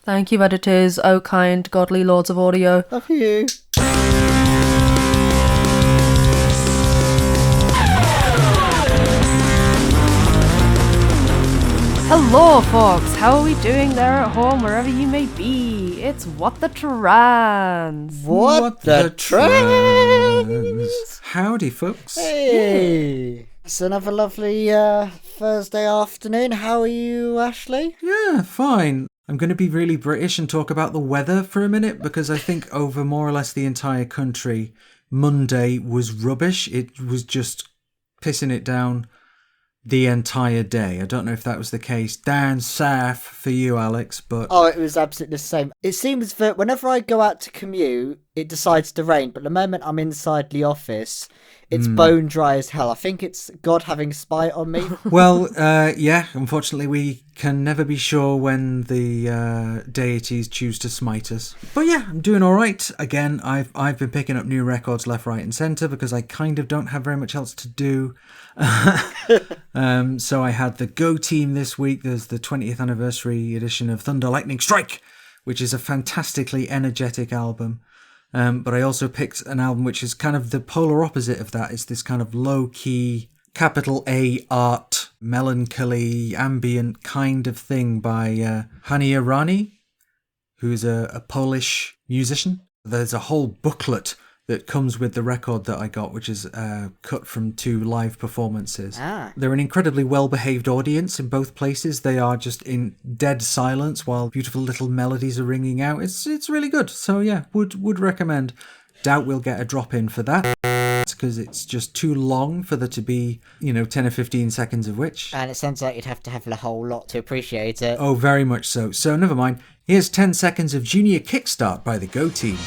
Thank you, editors, oh kind, godly lords of audio. Love you. Hello, folks. How are we doing there at home, wherever you may be? It's What the Trans. What the trans? Howdy, folks. Hey. It's another lovely Thursday afternoon. How are you, Ashley? Yeah, fine. I'm going to be really British and talk about the weather for a minute because I think over more or less the entire country, Monday was rubbish. It was just pissing it down the entire day. I don't know if that was the case down south for you, Alex, but... Oh, it was absolutely the same. It seems that whenever I go out to commute, it decides to rain, but the moment I'm inside the office, it's bone dry as hell. I think it's God having spite on me. Well, yeah, unfortunately we can never be sure when the deities choose to smite us. But yeah, I'm doing all right. Again, I've been picking up new records left, right and centre because I kind of don't have very much else to do. So I had the Go Team this week. There's the 20th anniversary edition of Thunder Lightning Strike, which is a fantastically energetic album. But I also picked an album which is kind of the polar opposite of that. It's this kind of low-key, capital A art, melancholy, ambient kind of thing by Hania Rani, who is a Polish musician. There's a whole booklet that comes with the record that I got, which is cut from 2 live performances. They're an incredibly well-behaved audience in both places. They are just in dead silence while beautiful little melodies are ringing out. It's really good. So yeah, would recommend. Doubt we'll get a drop in for that because it's just too long for there to be, 10 or 15 seconds of which. And it sounds like you'd have to have a whole lot to appreciate it. Oh, very much so. So never mind. Here's 10 seconds of Junior Kickstart by the Go Team.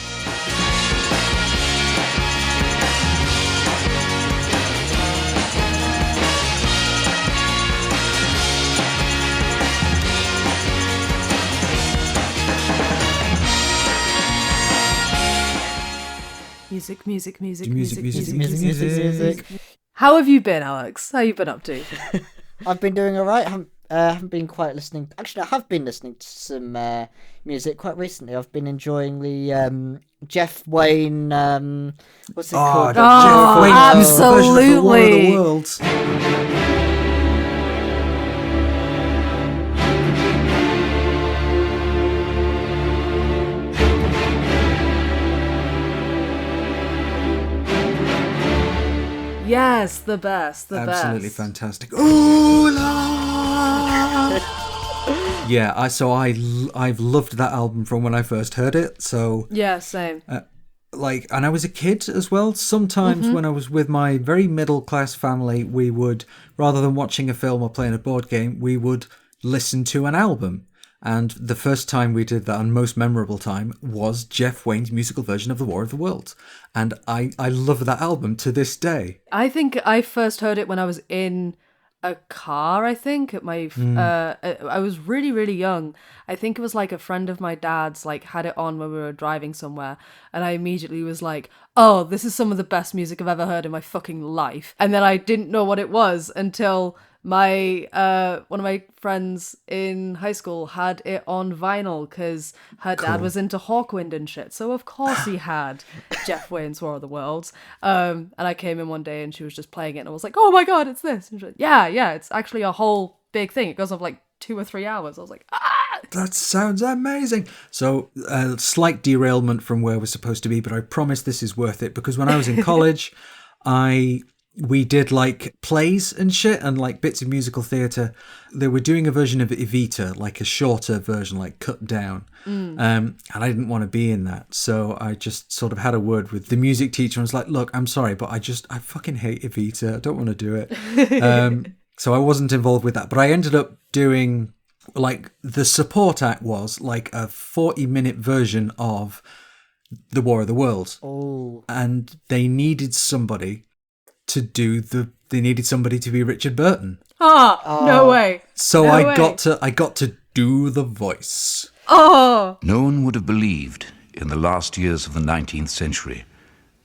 Music. How have you been, Alex? How you been up to? I've been doing all right. Haven't been quite listening. Actually, I have been listening to some music quite recently. I've been enjoying the Jeff Wayne. What's it called? Jeff Wayne, absolutely. War of the Worlds. Yes, the best. Absolutely fantastic. Ooh la! Yeah, I've loved that album from when I first heard it. So yeah, same. And I was a kid as well. Sometimes when I was with my very middle class family, we would, rather than watching a film or playing a board game, we would listen to an album. And the first time we did that, and most memorable time, was Jeff Wayne's musical version of The War of the Worlds. And I love that album to this day. I think I first heard it when I was in a car, I think. At my, I was really, really young. I think it was like a friend of my dad's had it on when we were driving somewhere. And I immediately was like, oh, this is some of the best music I've ever heard in my fucking life. And then I didn't know what it was until my one of my friends in high school had it on vinyl because her dad was into Hawkwind and shit. So of course he had Jeff Wayne's War of the Worlds. And I came in one day and she was just playing it and I was like, oh my god, it's this. And she was like, yeah, it's actually a whole big thing. It goes on for 2 or 3 hours. I was like, ah! That sounds amazing. So a slight derailment from where we're supposed to be, but I promise this is worth it because when I was in college, we did plays and shit and bits of musical theatre. They were doing a version of Evita, a shorter version, cut down. And I didn't want to be in that. So I just sort of had a word with the music teacher and was like, look, I'm sorry, but I fucking hate Evita. I don't want to do it. So I wasn't involved with that. But I ended up doing, the support act was a 40-minute version of The War of the Worlds. Oh. And they needed somebody to be Richard Burton. No way. So I got to do the voice. Oh. No one would have believed in the last years of the 19th century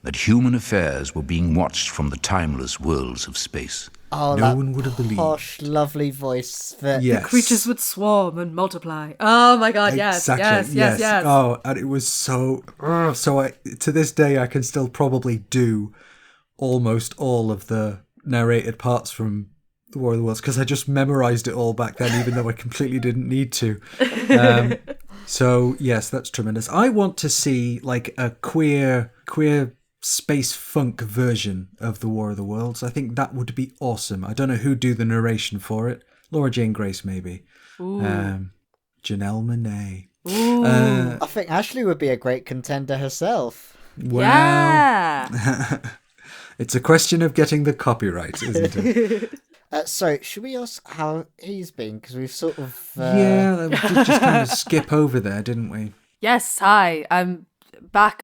that human affairs were being watched from the timeless worlds of space. Oh, no one would have believed. Posh, lovely voice. That... Yes. Creatures would swarm and multiply. Oh my god, Exactly. yes. Oh, and it was so... to this day, I can still probably do almost all of the narrated parts from The War of the Worlds, because I just memorised it all back then, even though I completely didn't need to. So, yes, that's tremendous. I want to see, like, a queer space funk version of The War of the Worlds. I think that would be awesome. I don't know who'd do the narration for it. Laura Jane Grace, maybe. Janelle Monáe. I think Ashleigh would be a great contender herself. Well, Yeah. it's a question of getting the copyright, isn't it? So, should we ask how he's been? Because we've sort of... Yeah, we did just kind of skip over there, didn't we? Yes, hi. I'm back.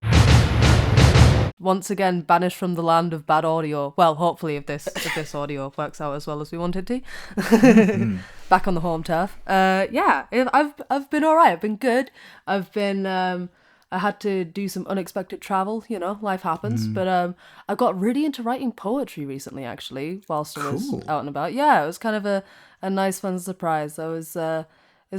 Once again, banished from the land of bad audio. Well, hopefully, if this audio works out as well as we want it to. Back on the home turf. Yeah, I've been all right. I've been good. I've been. I had to do some unexpected travel. You know, life happens. But I got really into writing poetry recently. Actually, whilst I was out and about. Yeah, it was kind of a nice, fun surprise. It's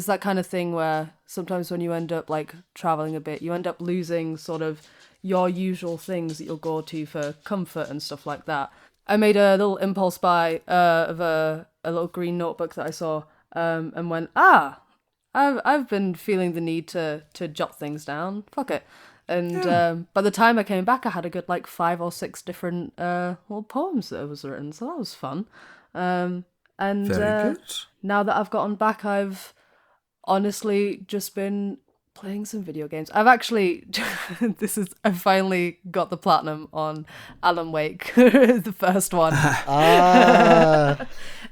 that kind of thing where sometimes when you end up like traveling a bit, you end up losing sort of your usual things that you'll go to for comfort and stuff like that. I made a little impulse buy of a little green notebook that I saw and went, I've been feeling the need to jot things down. Fuck it. And by the time I came back, I had a good like 5 or 6 different little poems that was written. So that was fun. Very good. Now that I've gotten back, I've honestly just been playing some video games. I've actually, I finally got the platinum on Alan Wake, the first one.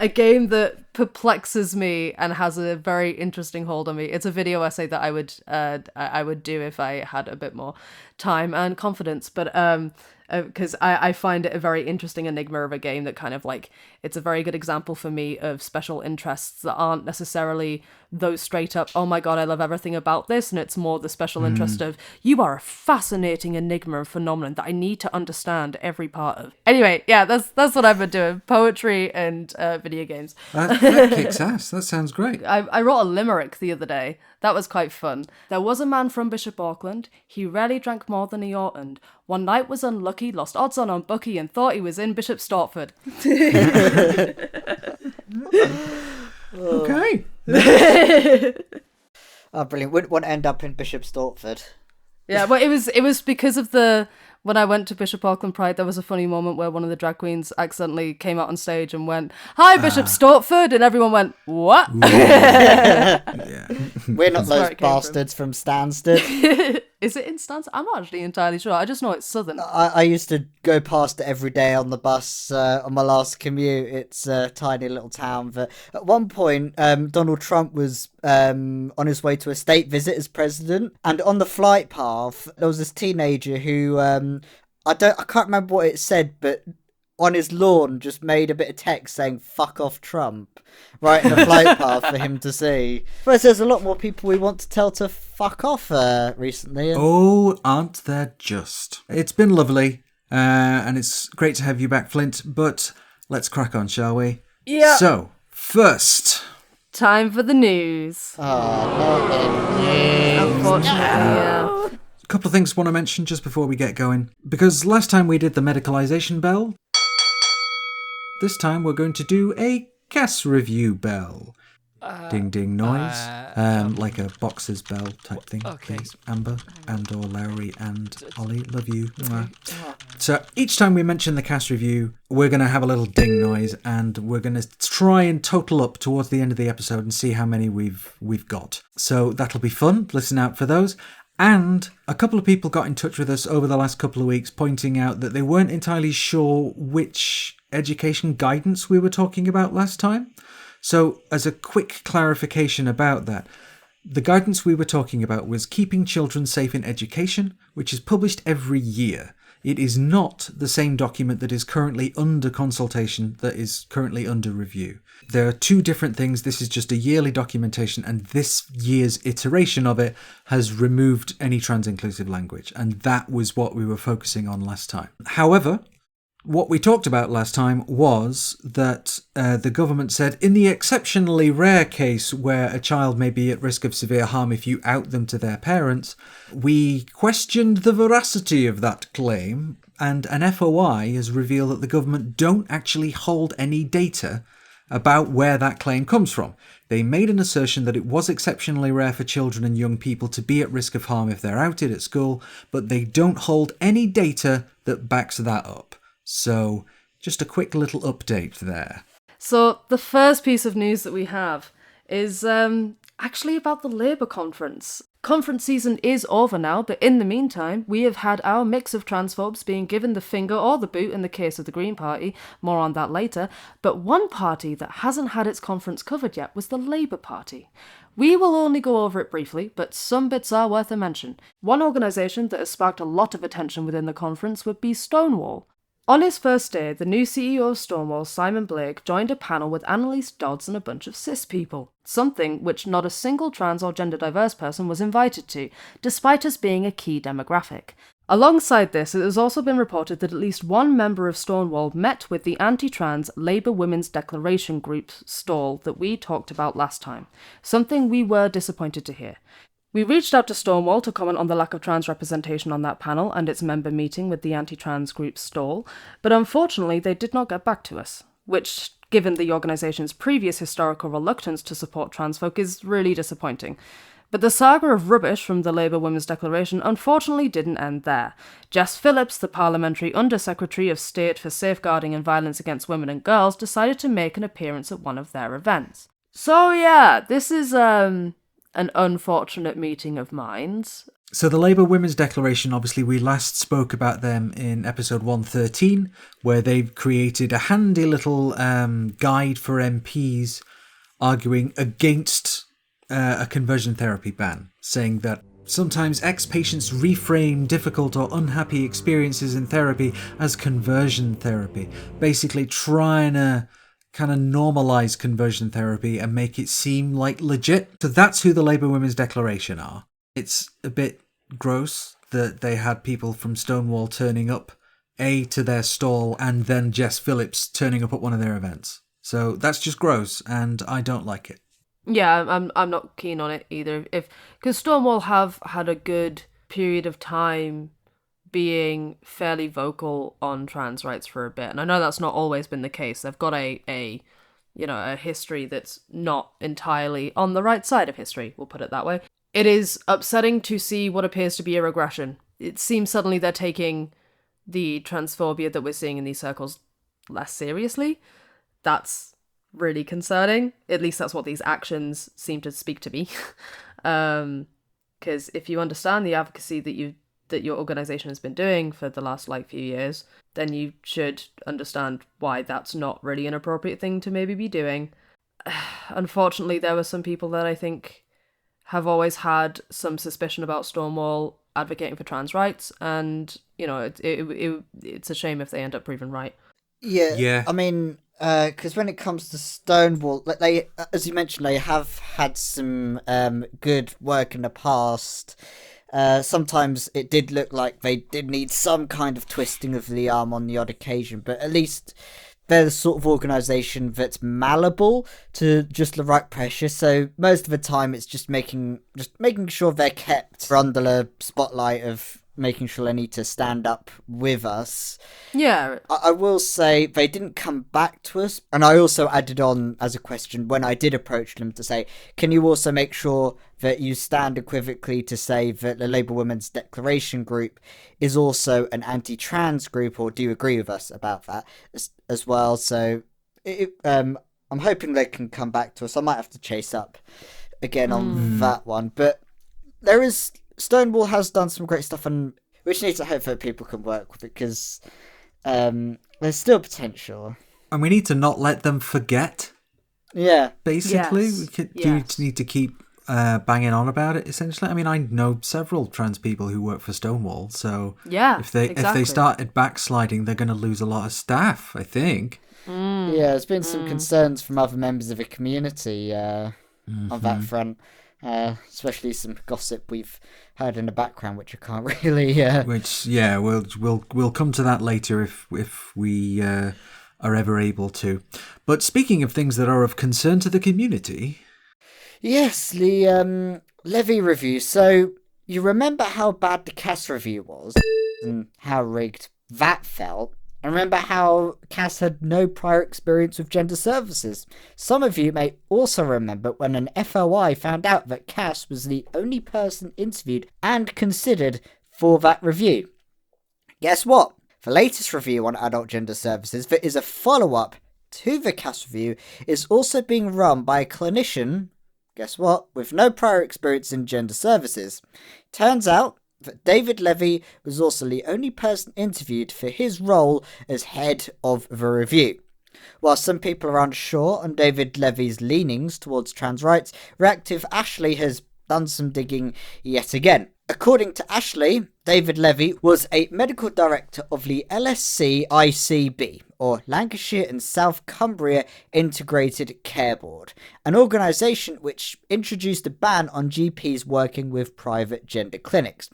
A game that perplexes me and has a very interesting hold on me. It's a video essay that I would do if I had a bit more time and confidence, but because I find it a very interesting enigma of a game that kind of like, it's a very good example for me of special interests that aren't necessarily those straight up, oh my god, I love everything about this, and it's more the special interest of, you are a fascinating enigma and phenomenon that I need to understand every part of. Anyway, yeah, that's what I've been doing, poetry and video games. That kicks ass. That sounds great. I wrote a limerick the other day. That was quite fun. There was a man from Bishop Auckland. He rarely drank more than he oughtn't. One night was unlucky, lost odds on bookie, and thought he was in Bishop Stortford. Okay. Oh, brilliant. Wouldn't want to end up in Bishop Stortford. Yeah, well, it was because of when I went to Bishop Auckland Pride, there was a funny moment where one of the drag queens accidentally came out on stage and went, "Hi, Bishop Stortford," and everyone went, "What?" Yeah. We're not those bastards from Stansted. Is it in Stansted? I'm not actually entirely sure. I just know it's southern. I used to go past it every day on the bus on my last commute. It's a tiny little town. But at one point, Donald Trump was on his way to a state visit as president, and on the flight path, there was this teenager who I can't remember what it said, but on his lawn just made a bit of text saying "fuck off Trump" right in the flight path for him to see. But there's a lot more people we want to tell to fuck off recently. Oh, aren't there just? It's been lovely, and it's great to have you back, Flint, but let's crack on, shall we? Yeah. So, first... Time for the news. Unfortunately, yeah. A couple of things I want to mention just before we get going. Because last time we did the medicalisation bell, this time we're going to do a gas review bell. Ding ding noise. Like a boxer's bell type thing. Okay. Please. Amber and or Lowry and Ollie, love you. So each time we mention the cast review, we're going to have a little ding noise, and we're going to try and total up towards the end of the episode and see how many we've got. So that'll be fun. Listen out for those. And a couple of people got in touch with us over the last couple of weeks pointing out that they weren't entirely sure which education guidance we were talking about last time. So as a quick clarification about that, the guidance we were talking about was Keeping Children Safe in Education, which is published every year. It is not the same document that is currently under consultation, that is currently under review. There are two different things. This is just a yearly documentation, and this year's iteration of it has removed any trans-inclusive language, and that was what we were focusing on last time. However, What we talked about last time was that the government said, in the exceptionally rare case where a child may be at risk of severe harm if you out them to their parents, we questioned the veracity of that claim, and an FOI has revealed that the government don't actually hold any data about where that claim comes from. They made an assertion that it was exceptionally rare for children and young people to be at risk of harm if they're outed at school, but they don't hold any data that backs that up. So, just a quick little update there. So, the first piece of news that we have is actually about the Labour conference. Conference season is over now, but in the meantime, we have had our mix of transphobes being given the finger or the boot in the case of the Green Party, more on that later, but one party that hasn't had its conference covered yet was the Labour Party. We will only go over it briefly, but some bits are worth a mention. One organisation that has sparked a lot of attention within the conference would be Stonewall. On his first day, the new CEO of Stonewall, Simon Blake, joined a panel with Annalise Dodds and a bunch of cis people, something which not a single trans or gender diverse person was invited to, despite us being a key demographic. Alongside this, it has also been reported that at least one member of Stonewall met with the anti-trans Labour Women's Declaration group stall that we talked about last time, something we were disappointed to hear. We reached out to Stonewall to comment on the lack of trans representation on that panel and its member meeting with the anti-trans group stall, but unfortunately they did not get back to us, which, given the organisation's previous historical reluctance to support trans folk, is really disappointing. But the saga of rubbish from the Labour Women's Declaration unfortunately didn't end there. Jess Phillips, the Parliamentary Under-Secretary of State for Safeguarding and Violence Against Women and Girls, decided to make an appearance at one of their events. So yeah, this is an unfortunate meeting of minds. So the Labour Women's Declaration, obviously we last spoke about them in episode 113, where they've created a handy little guide for MPs arguing against a conversion therapy ban, saying that sometimes ex-patients reframe difficult or unhappy experiences in therapy as conversion therapy, basically trying to kind of normalise conversion therapy and make it seem like legit. So that's who the Labour Women's Declaration are. It's a bit gross that they had people from Stonewall turning up, to their stall, and then Jess Phillips turning up at one of their events. So that's just gross, and I don't like it. Yeah, I'm not keen on it either. Because Stonewall have had a good period of time being fairly vocal on trans rights for a bit, and I know that's not always been the case. They've got a history that's not entirely on the right side of history, we'll put it that way. It is upsetting to see what appears to be a regression. It seems suddenly they're taking the transphobia that we're seeing in these circles less seriously. That's really concerning. At least that's what these actions seem to speak to me. Because if you understand the advocacy that your organisation has been doing for the last few years, then you should understand why that's not really an appropriate thing to maybe be doing. Unfortunately, there were some people that I think have always had some suspicion about Stonewall advocating for trans rights, and it's a shame if they end up proven right. Yeah. I mean, because when it comes to Stonewall, they, as you mentioned, they have had some good work in the past. Sometimes it did look like they did need some kind of twisting of the arm on the odd occasion, but at least they're the sort of organisation that's malleable to just the right pressure. So most of the time, it's just making sure they're kept under the spotlight of making sure they need to stand up with us. Yeah. I will say they didn't come back to us, and I also added on as a question when I did approach them to say, can you also make sure that you stand equivocally to say that the Labour Women's Declaration group is also an anti-trans group, or do you agree with us about that as well? So I'm hoping they can come back to us. I might have to chase up again on that one, but Stonewall has done some great stuff, and we just need to hope that people can work with it, because there's still potential. And we need to not let them forget. Yeah. Basically, yes. Do need to keep banging on about it, essentially. I mean, I know several trans people who work for Stonewall, so if they started backsliding, they're going to lose a lot of staff, I think. Yeah, there's been some concerns from other members of the community on that front. Especially some gossip we've heard in the background, which I can't really. Which, yeah, we'll come to that later if we are ever able to. But speaking of things that are of concern to the community, yes, the Levy review. So you remember how bad the Cass review was, and how rigged that felt. And remember how Cass had no prior experience with gender services. Some of you may also remember when an FOI found out that Cass was the only person interviewed and considered for that review. Guess what? The latest review on adult gender services that is a follow-up to the Cass review is also being run by a clinician, guess what, with no prior experience in gender services. Turns out that David Levy was also the only person interviewed for his role as head of the review. While some people are unsure on David Levy's leanings towards trans rights, Reactive Ashleigh has done some digging yet again. According to Ashleigh, David Levy was a medical director of the LSC-ICB, or Lancashire and South Cumbria Integrated Care Board, an organisation which introduced a ban on GPs working with private gender clinics,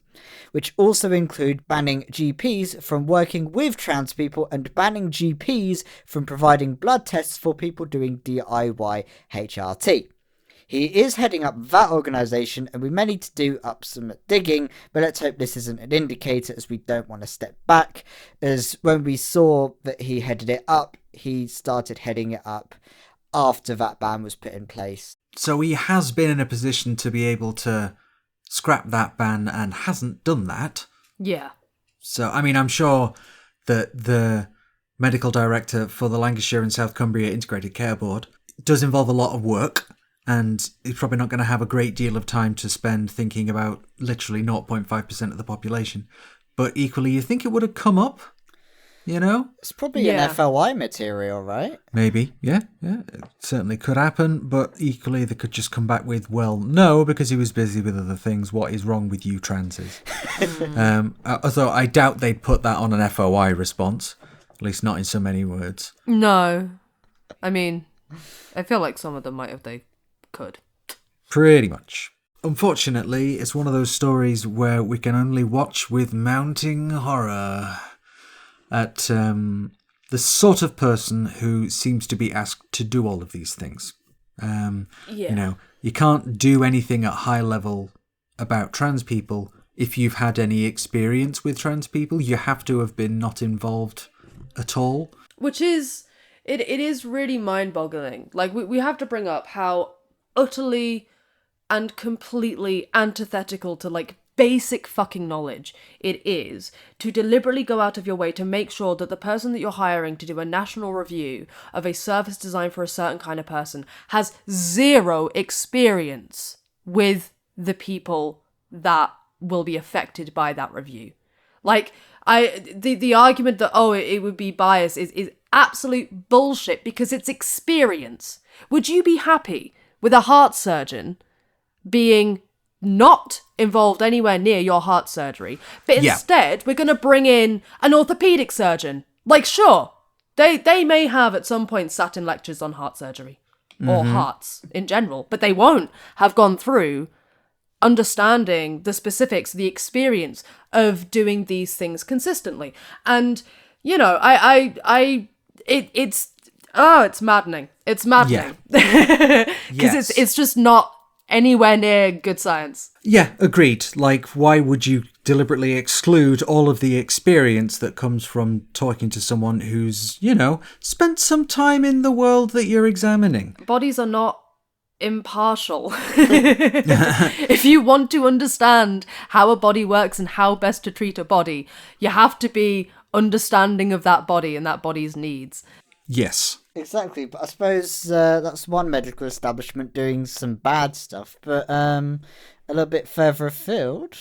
which also include banning GPs from working with trans people and banning GPs from providing blood tests for people doing DIY HRT. He is heading up that organisation, and we may need to do up some digging, but let's hope this isn't an indicator, as we don't want to step back, as when we saw that he headed it up, he started heading it up after that ban was put in place. so he has been in a position to be able to scrap that ban and hasn't done that. Yeah. So, I mean, I'm sure that the medical director for the Lancashire and South Cumbria Integrated Care Board does involve a lot of work, and he's probably not going to have a great deal of time to spend thinking about literally 0.5% of the population. But equally, you think it would have come up, you know? It's probably an FOI material, right? Maybe, yeah. It certainly could happen, but equally they could just come back with, well, no, because he was busy with other things. What is wrong with you transes? Although I doubt they'd put that on an FOI response, at least not in so many words. No. I mean, I feel like some of them might have, they could. Pretty much. Unfortunately, it's one of those stories where we can only watch with mounting horror at the sort of person who seems to be asked to do all of these things. You know, you can't do anything at high level about trans people if you've had any experience with trans people. You have to have been not involved at all. Which is, it is really mind-boggling. Like, we have to bring up how utterly and completely antithetical to, like, basic fucking knowledge it is to deliberately go out of your way to make sure that the person that you're hiring to do a national review of a service designed for a certain kind of person has zero experience with the people that will be affected by that review. Like, the argument that, it would be biased is absolute bullshit, because it's experience. Would you be happy with a heart surgeon being not involved anywhere near your heart surgery, but instead we're going to bring in an orthopedic surgeon? Like, sure, they may have at some point sat in lectures on heart surgery or hearts in general, but they won't have gone through understanding the specifics, the experience of doing these things consistently. And, you know, it's maddening. It's maddening. Because it's just not anywhere near good science. Yeah, agreed. Like, why would you deliberately exclude all of the experience that comes from talking to someone who's, you know, spent some time in the world that you're examining? Bodies are not impartial. If you want to understand how a body works and how best to treat a body, you have to be understanding of that body and that body's needs. Yes. Exactly, but I suppose that's one medical establishment doing some bad stuff, but a little bit further afield.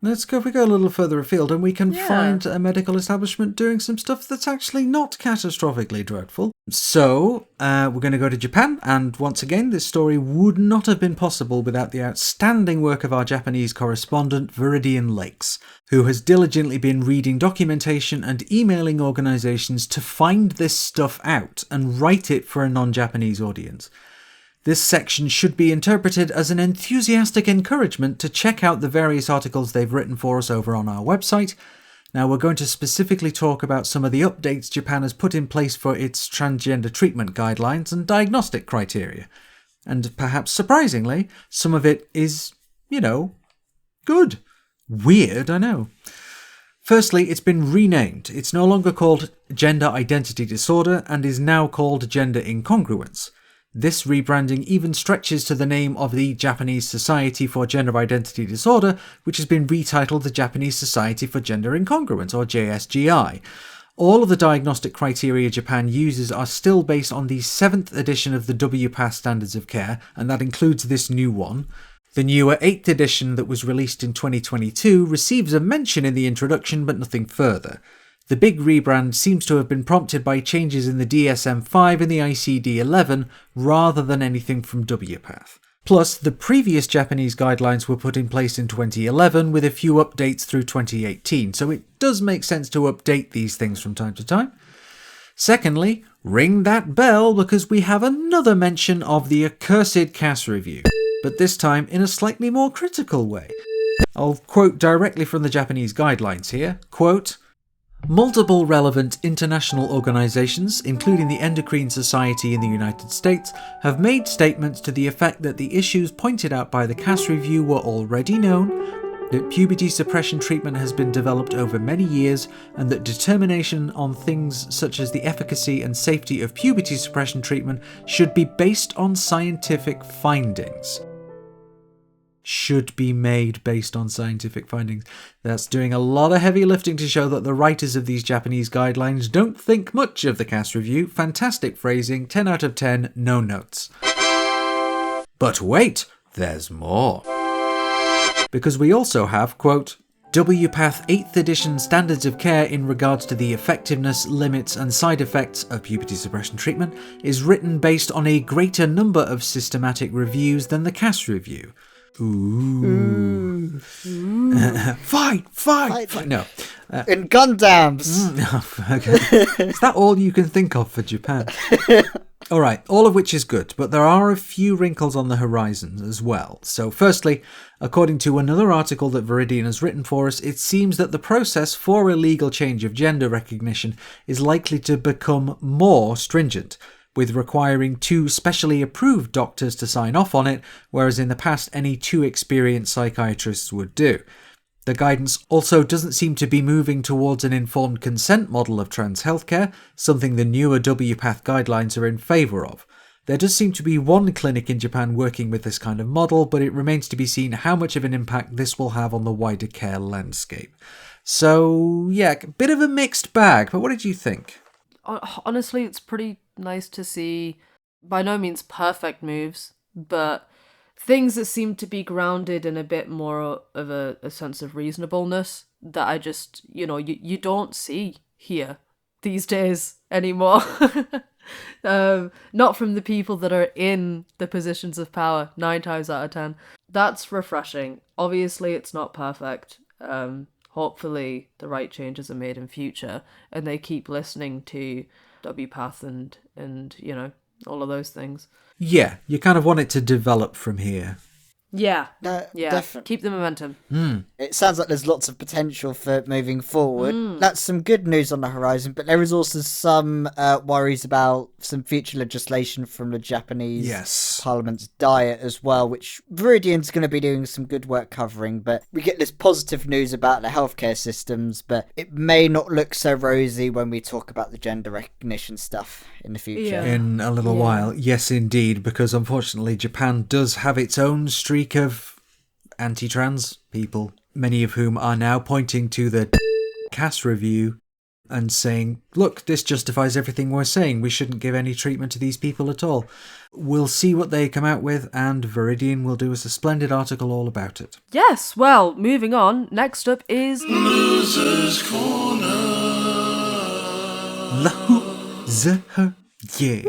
Let's go. If we go a little further afield, and we can find a medical establishment doing some stuff that's actually not catastrophically dreadful. So, we're going to go to Japan, and once again, this story would not have been possible without the outstanding work of our Japanese correspondent, Viridian Lakes, who has diligently been reading documentation and emailing organisations to find this stuff out and write it for a non-Japanese audience. This section should be interpreted as an enthusiastic encouragement to check out the various articles they've written for us over on our website. Now, we're going to specifically talk about some of the updates Japan has put in place for its transgender treatment guidelines and diagnostic criteria. And perhaps surprisingly, some of it is, good. Weird, I know. Firstly, it's been renamed. It's no longer called gender identity disorder and is now called gender incongruence. This rebranding even stretches to the name of the Japanese Society for Gender Identity Disorder, which has been retitled the Japanese Society for Gender Incongruence, or JSGI. All of the diagnostic criteria Japan uses are still based on the 7th edition of the WPATH Standards of Care, and that includes this new one. The newer 8th edition that was released in 2022 receives a mention in the introduction, but nothing further. The big rebrand seems to have been prompted by changes in the DSM-5 and the ICD-11 rather than anything from WPATH. Plus, the previous Japanese guidelines were put in place in 2011 with a few updates through 2018, so it does make sense to update these things from time to time. Secondly, ring that bell because we have another mention of the accursed CAS review, but this time in a slightly more critical way. I'll quote directly from the Japanese guidelines here, quote, "Multiple relevant international organizations, including the Endocrine Society in the United States, have made statements to the effect that the issues pointed out by the CAS review were already known, that puberty suppression treatment has been developed over many years, and that determination on things such as the efficacy and safety of puberty suppression treatment should be based on scientific findings." Should be made based on scientific findings. That's doing a lot of heavy lifting to show that the writers of these Japanese guidelines don't think much of the CAS review. Fantastic phrasing, 10 out of 10, no notes. But wait, there's more. Because we also have, quote, WPATH 8th edition standards of care in regards to the effectiveness, limits and side effects of puberty suppression treatment is written based on a greater number of systematic reviews than the CAS review. Ooh. Fight! No. In Gundams! Okay. Is that all you can think of for Japan? Alright, all of which is good, but there are a few wrinkles on the horizon as well. So firstly, according to another article that Viridian has written for us, it seems that the process for a legal change of gender recognition is likely to become more stringent, with requiring 2 specially approved doctors to sign off on it, whereas in the past any 2 experienced psychiatrists would do. The guidance also doesn't seem to be moving towards an informed consent model of trans healthcare, something the newer WPATH guidelines are in favour of. There does seem to be one clinic in Japan working with this kind of model, but it remains to be seen how much of an impact this will have on the wider care landscape. So, yeah, a bit of a mixed bag, but what did you think? Honestly, it's pretty nice to see, by no means perfect moves, but things that seem to be grounded in a bit more of a sense of reasonableness that I just, you don't see here these days anymore. Not from the people that are in the positions of power 9 times out of 10. That's refreshing. Obviously, it's not perfect. Hopefully the right changes are made in future and they keep listening to WPATH and all of those things. Yeah, you kind of want it to develop from here. Yeah. Yeah. Definitely. Keep the momentum. It sounds like there's lots of potential for moving forward. That's some good news on the horizon, but there is also some worries about some future legislation from the Japanese Parliament's Diet as well, which Viridian's going to be doing some good work covering. But we get this positive news about the healthcare systems, but it may not look so rosy when we talk about the gender recognition stuff in the future. Yeah. In a little while. Yes, indeed, because unfortunately Japan does have its own streak of anti-trans people, many of whom are now pointing to the CAS review and saying, look, this justifies everything we're saying. We shouldn't give any treatment to these people at all. We'll see what they come out with, and Viridian will do us a splendid article all about it. Yes, well, moving on. Next up is Losers Corner. Yeah.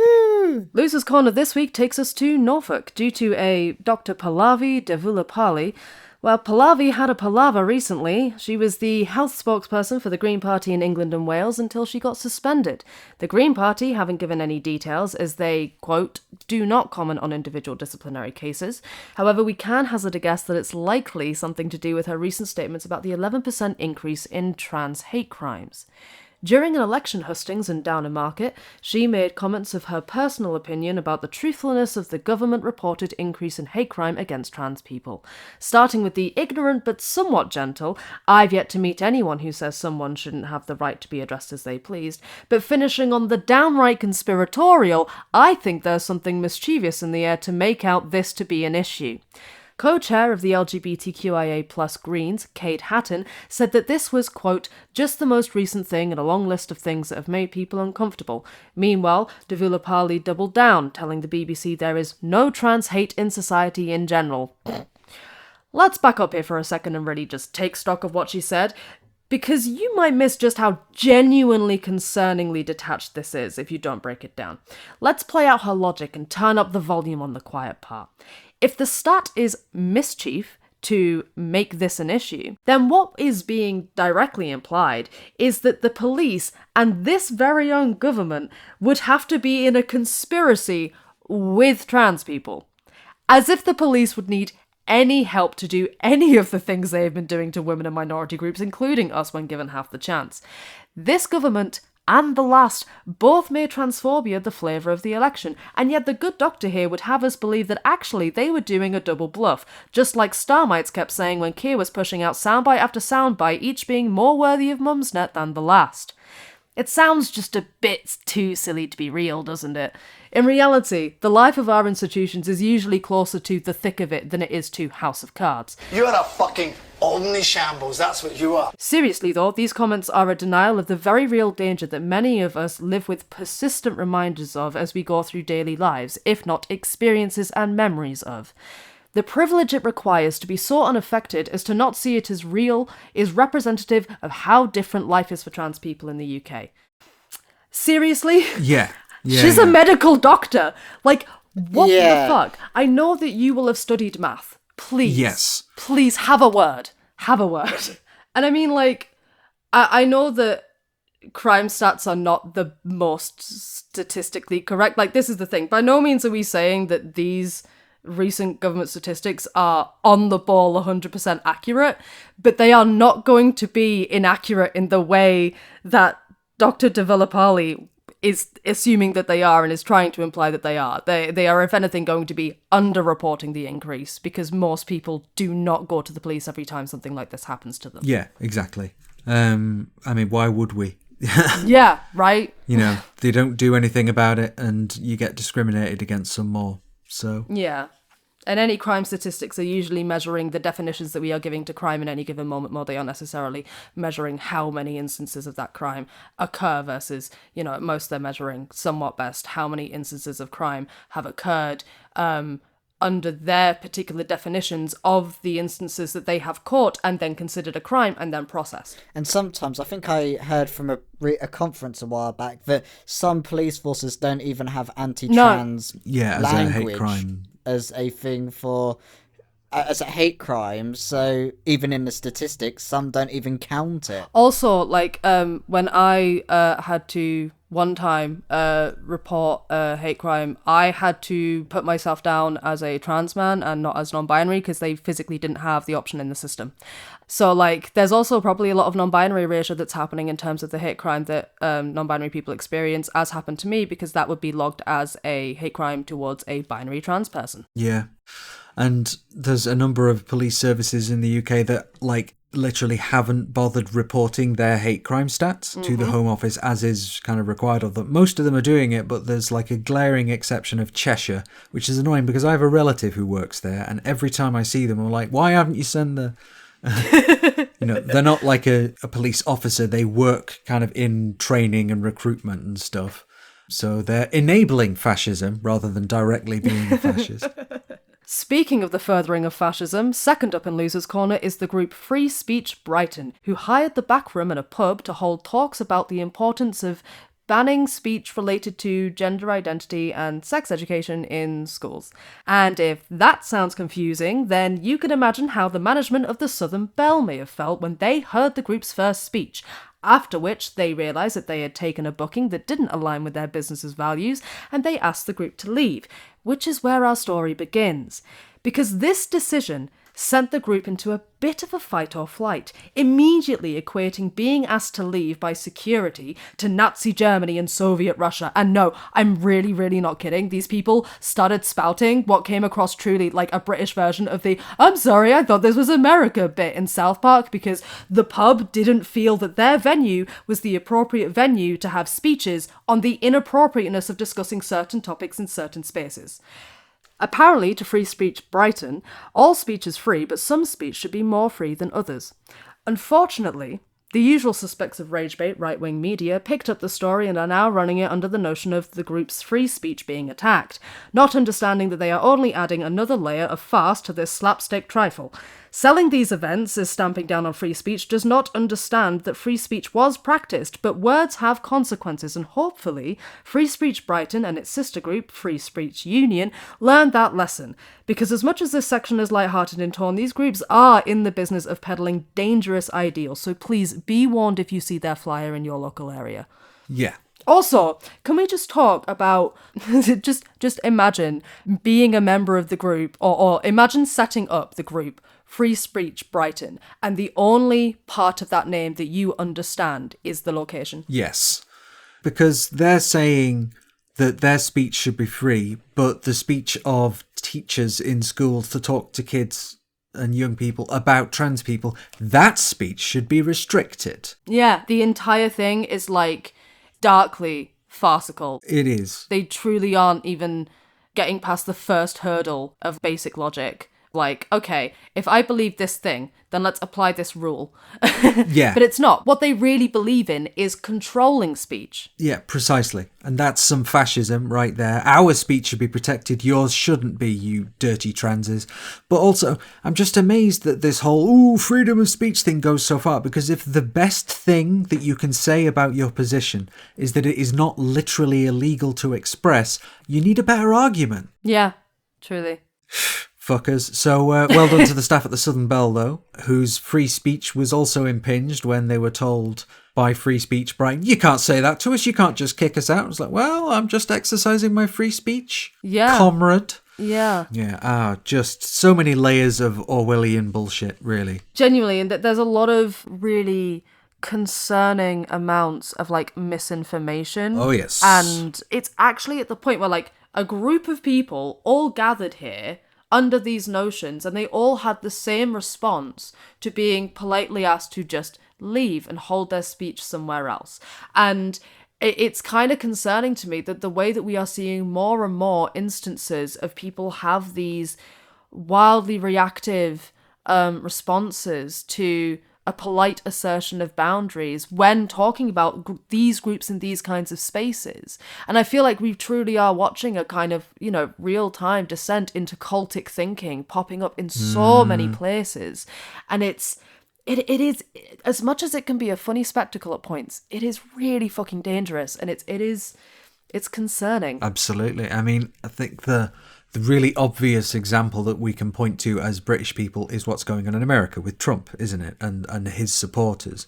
Losers Corner this week takes us to Norfolk. Due to a Dr. Pallavi Devulapalli Well, Pallavi had a palaver recently. She was the health spokesperson for the Green Party in England and Wales until she got suspended. The Green Party haven't given any details as they, quote, do not comment on individual disciplinary cases. However, we can hazard a guess that it's likely something to do with her recent statements about the 11% increase in trans hate crimes. During an election hustings in Downham Market, she made comments of her personal opinion about the truthfulness of the government-reported increase in hate crime against trans people. Starting with the ignorant but somewhat gentle, I've yet to meet anyone who says someone shouldn't have the right to be addressed as they pleased, but finishing on the downright conspiratorial, I think there's something mischievous in the air to make out this to be an issue. Co-chair of the LGBTQIA+ Greens, Kate Hatton, said that this was, quote, just the most recent thing in a long list of things that have made people uncomfortable. Meanwhile, Devulapalli doubled down, telling the BBC there is no trans hate in society in general. Let's back up here for a second and really just take stock of what she said, because you might miss just how genuinely concerningly detached this is if you don't break it down. Let's play out her logic and turn up the volume on the quiet part. If the stat is mischief to make this an issue, then what is being directly implied is that the police and this very own government would have to be in a conspiracy with trans people. As if the police would need any help to do any of the things they have been doing to women and minority groups, including us when given half the chance. This government and the last both made transphobia the flavour of the election, and yet the good doctor here would have us believe that actually they were doing a double bluff, just like Starmites kept saying when Keir was pushing out soundbite after soundbite, each being more worthy of Mumsnet than the last. It sounds just a bit too silly to be real, doesn't it? In reality, the life of our institutions is usually closer to the thick of it than it is to House of Cards. You're a fucking omnishambles, that's what you are. Seriously though, these comments are a denial of the very real danger that many of us live with persistent reminders of as we go through daily lives, if not experiences and memories of. The privilege it requires to be so unaffected as to not see it as real is representative of how different life is for trans people in the UK. Seriously? Yeah. She's a medical doctor. Like, what the Yeah. fuck? I know that you will have studied math. Please. Yes. Please, have a word. Have a word. And I mean, like, I know that crime stats are not the most statistically correct. Like, this is the thing. By no means are we saying that these recent government statistics are on the ball 100% accurate, but they are not going to be inaccurate in the way that Dr. Devulapalli is assuming that they are and is trying to imply that they are. They are, if anything, going to be underreporting the increase because most people do not go to the police every time something like this happens to them. Yeah, exactly. I mean, why would we? Yeah, right? You know, they don't do anything about it and you get discriminated against some more. So Yeah. And any crime statistics are usually measuring the definitions that we are giving to crime in any given moment more. They are necessarily measuring how many instances of that crime occur versus, you know, at most they're measuring somewhat best how many instances of crime have occurred under their particular definitions of the instances that they have caught and then considered a crime and then processed. And sometimes, I think I heard from a conference a while back that some police forces don't even have anti-trans as language a hate crime. as a thing for as a hate crime. So even in the statistics, some don't even count it. Also, like when I had to one time report a hate crime, I had to put myself down as a trans man and not as non-binary because they physically didn't have the option in the system. So like there's also probably a lot of non-binary erasure that's happening in terms of the hate crime that non-binary people experience, as happened to me, because that would be logged as a hate crime towards a binary trans person. Yeah. And there's a number of police services in the UK that like literally haven't bothered reporting their hate crime stats to the Home Office as is kind of required of them. Most of them are doing it, but there's like a glaring exception of Cheshire, which is annoying because I have a relative who works there and every time I see them I'm like, why haven't you sent the... you know, they're not like a police officer. They work kind of in training and recruitment and stuff. So they're enabling fascism rather than directly being a fascist. Speaking of the furthering of fascism, second up in Loser's Corner is the group Free Speech Brighton, who hired the back room in a pub to hold talks about the importance of banning speech related to gender identity and sex education in schools. And if that sounds confusing, then you can imagine how the management of the Southern Belle may have felt when they heard the group's first speech, after which they realised that they had taken a booking that didn't align with their business's values, and they asked the group to leave, which is where our story begins. Because this decision sent the group into a bit of a fight or flight, immediately equating being asked to leave by security to Nazi Germany and Soviet Russia. And no, I'm really, really not kidding. These people started spouting what came across truly like a British version of the "I'm sorry, I thought this was America" bit in South Park, because the pub didn't feel that their venue was the appropriate venue to have speeches on the inappropriateness of discussing certain topics in certain spaces. Apparently, to Free Speech Brighton, all speech is free, but some speech should be more free than others. Unfortunately, the usual suspects of ragebait right-wing media picked up the story and are now running it under the notion of the group's free speech being attacked, not understanding that they are only adding another layer of farce to this slapstick trifle. Selling these events as stamping down on free speech does not understand that free speech was practiced, but words have consequences, and hopefully Free Speech Brighton and its sister group, Free Speech Union, learned that lesson. Because as much as this section is lighthearted in tone, these groups are in the business of peddling dangerous ideals, so please be warned if you see their flyer in your local area. Yeah. Also, can we just talk about, just imagine being a member of the group, or imagine setting up the group Free Speech Brighton, and the only part of that name that you understand is the location. Yes. Because they're saying that their speech should be free, but the speech of teachers in schools to talk to kids and young people about trans people, that speech should be restricted. Yeah, the entire thing is like darkly farcical. It is. They truly aren't even getting past the first hurdle of basic logic. Like, okay, if I believe this thing, then let's apply this rule. Yeah. But it's not. What they really believe in is controlling speech. Yeah, precisely. And that's some fascism right there. Our speech should be protected, yours shouldn't be, you dirty transes. But also, I'm just amazed that this whole, freedom of speech thing goes so far, because if the best thing that you can say about your position is that it is not literally illegal to express, you need a better argument. Yeah, truly. Fuckers. So, well done to the staff at the Southern Belle, though, whose free speech was also impinged when they were told by Free Speech Brighton, you can't say that to us, you can't just kick us out. It's like, well, I'm just exercising my free speech, comrade. Yeah. Yeah, just so many layers of Orwellian bullshit, really. Genuinely, and there's a lot of really concerning amounts of, like, misinformation. Oh, yes. And it's actually at the point where, like, a group of people all gathered here under these notions, and they all had the same response to being politely asked to just leave and hold their speech somewhere else. And it's kind of concerning to me that the way that we are seeing more and more instances of people have these wildly reactive responses to a polite assertion of boundaries when talking about these groups in these kinds of spaces. And I feel like we truly are watching a kind of, real-time descent into cultic thinking popping up in so many places. And it is, as much as it can be a funny spectacle at points, it is really fucking dangerous, and it's concerning. Absolutely. I mean, I think the really obvious example that we can point to as British people is what's going on in America with Trump, isn't it? And his supporters.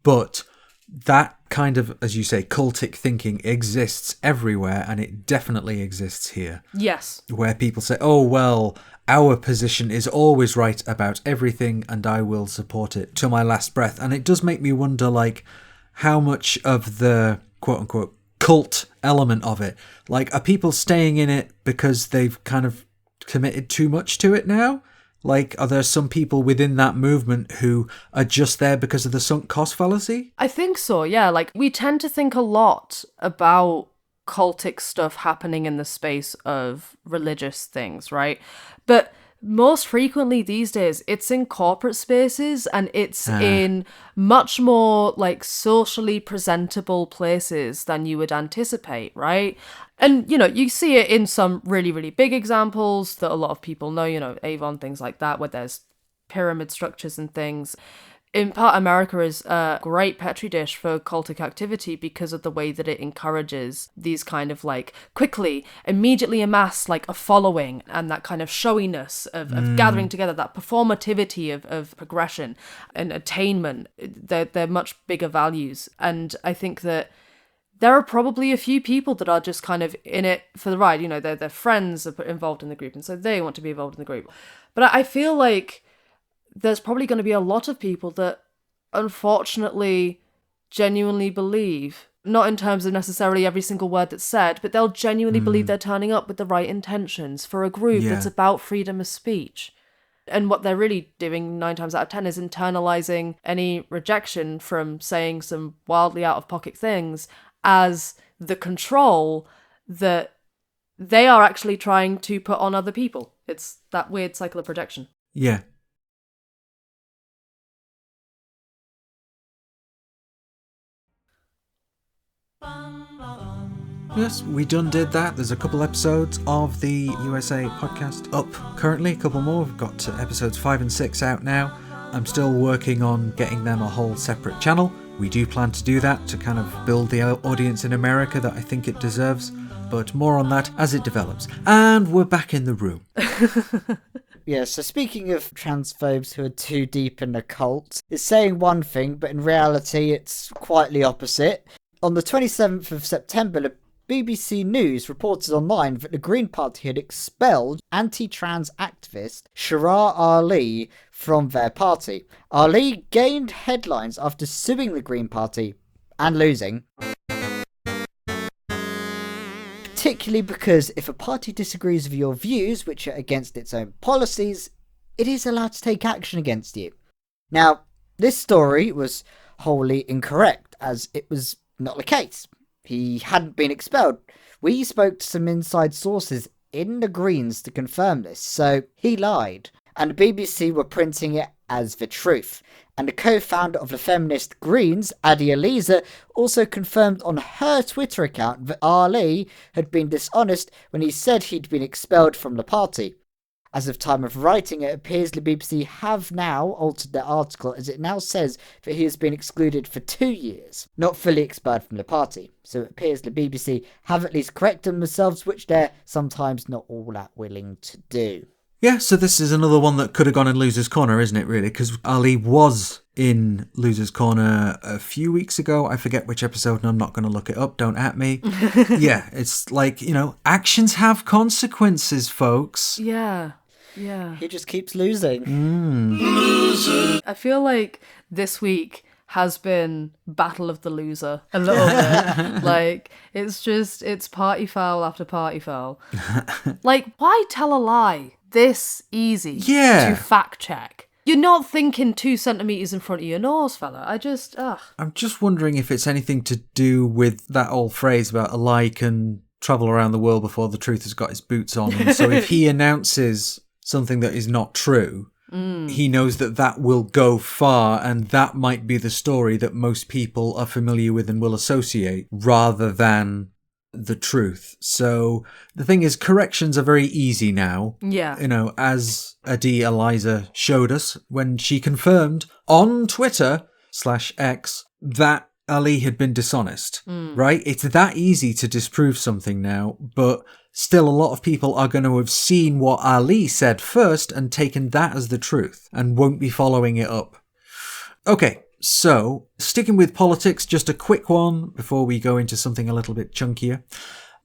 But that kind of, as you say, cultic thinking exists everywhere, and it definitely exists here. Yes. Where people say, oh, well, our position is always right about everything and I will support it to my last breath. And it does make me wonder, like, how much of the quote-unquote cult element of it, like, are people staying in it because they've kind of committed too much to it now? Like, are there some people within that movement who are just there because of the sunk cost fallacy? I think so, yeah. Like, we tend to think a lot about cultic stuff happening in the space of religious things, right? But most frequently these days, it's in corporate spaces, and it's in much more, like, socially presentable places than you would anticipate, right? And, you see it in some really, really big examples that a lot of people know, Avon, things like that, where there's pyramid structures and things. in part, America is a great petri dish for cultic activity because of the way that it encourages these kind of like quickly, immediately amass like a following and that kind of showiness of gathering together, that performativity of progression and attainment. They're much bigger values. And I think that there are probably a few people that are just kind of in it for the ride. You know, their friends are involved in the group and so they want to be involved in the group. But I feel like there's probably going to be a lot of people that unfortunately genuinely believe, not in terms of necessarily every single word that's said, but they'll genuinely believe they're turning up with the right intentions for a group that's about freedom of speech. And what they're really doing 9 times out of 10 is internalizing any rejection from saying some wildly out of pocket things as the control that they are actually trying to put on other people. It's that weird cycle of projection. Yeah. Yes, we done did that. There's a couple episodes of the USA podcast up currently, a couple more. We've got episodes 5 and 6 out now. I'm still working on getting them a whole separate channel. We do plan to do that to kind of build the audience in America that I think it deserves, but more on that as it develops. And we're back in the room. Yeah, so speaking of transphobes who are too deep in the cult, it's saying one thing, but in reality it's quite the opposite. On the 27th of September, the BBC News reported online that the Green Party had expelled anti-trans activist Shara Ali from their party. Ali gained headlines after suing the Green Party and losing. Particularly because if a party disagrees with your views, which are against its own policies, it is allowed to take action against you. Now, this story was wholly incorrect, as it was not the case. He hadn't been expelled. We spoke to some inside sources in the Greens to confirm this, so he lied. And the BBC were printing it as the truth. And the co-founder of the feminist Greens, Adi Aliza, also confirmed on her Twitter account that Ali had been dishonest when he said he'd been expelled from the party. As of time of writing, it appears the BBC have now altered their article, as it now says that he has been excluded for 2 years, not fully expelled from the party. So it appears the BBC have at least corrected themselves, which they're sometimes not all that willing to do. Yeah, so this is another one that could have gone in Loser's Corner, isn't it, really? Because Ali was in Loser's Corner a few weeks ago. I forget which episode, and I'm not going to look it up. Don't at me. Yeah, it's like, you know, actions have consequences, folks. Yeah. He just keeps losing. I feel like this week has been Battle of the Loser a little bit. Like, it's party foul after party foul. Like, why tell a lie this easy to fact check? You're not thinking 2 centimetres in front of your nose, fella. I'm just wondering if it's anything to do with that old phrase about a lie can travel around the world before the truth has got its boots on. And so if he announces something that is not true, he knows that that will go far, and that might be the story that most people are familiar with and will associate, rather than the truth. So the thing is, corrections are very easy now. Yeah. You know, as Adi Eliza showed us when she confirmed on Twitter/X that Ali had been dishonest, right? It's that easy to disprove something now, but still a lot of people are going to have seen what Ali said first and taken that as the truth and won't be following it up. Okay, so sticking with politics, just a quick one before we go into something a little bit chunkier.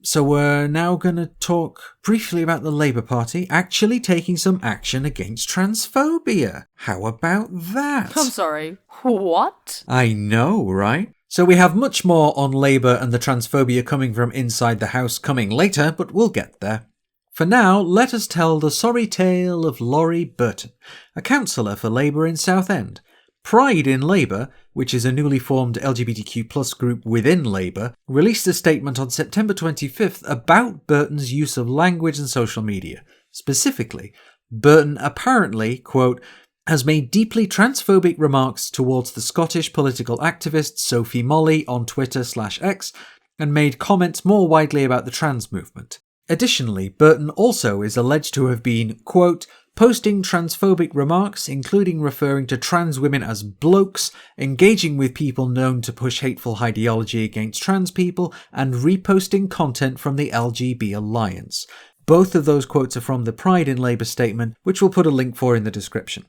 So we're now going to talk briefly about the Labour Party actually taking some action against transphobia. How about that? I'm sorry, what? I know, right? So we have much more on Labour and the transphobia coming from inside the House coming later, but we'll get there. For now, let us tell the sorry tale of Laurie Burton, a councillor for Labour in Southend. Pride in Labour, which is a newly formed LGBTQ+ group within Labour, released a statement on September 25th about Burton's use of language and social media. Specifically, Burton apparently, quote, has made deeply transphobic remarks towards the Scottish political activist Sophie Molly on Twitter/X and made comments more widely about the trans movement. Additionally, Burton also is alleged to have been, quote, posting transphobic remarks, including referring to trans women as blokes, engaging with people known to push hateful ideology against trans people, and reposting content from the LGB Alliance. Both of those quotes are from the Pride in Labour statement, which we'll put a link for in the description.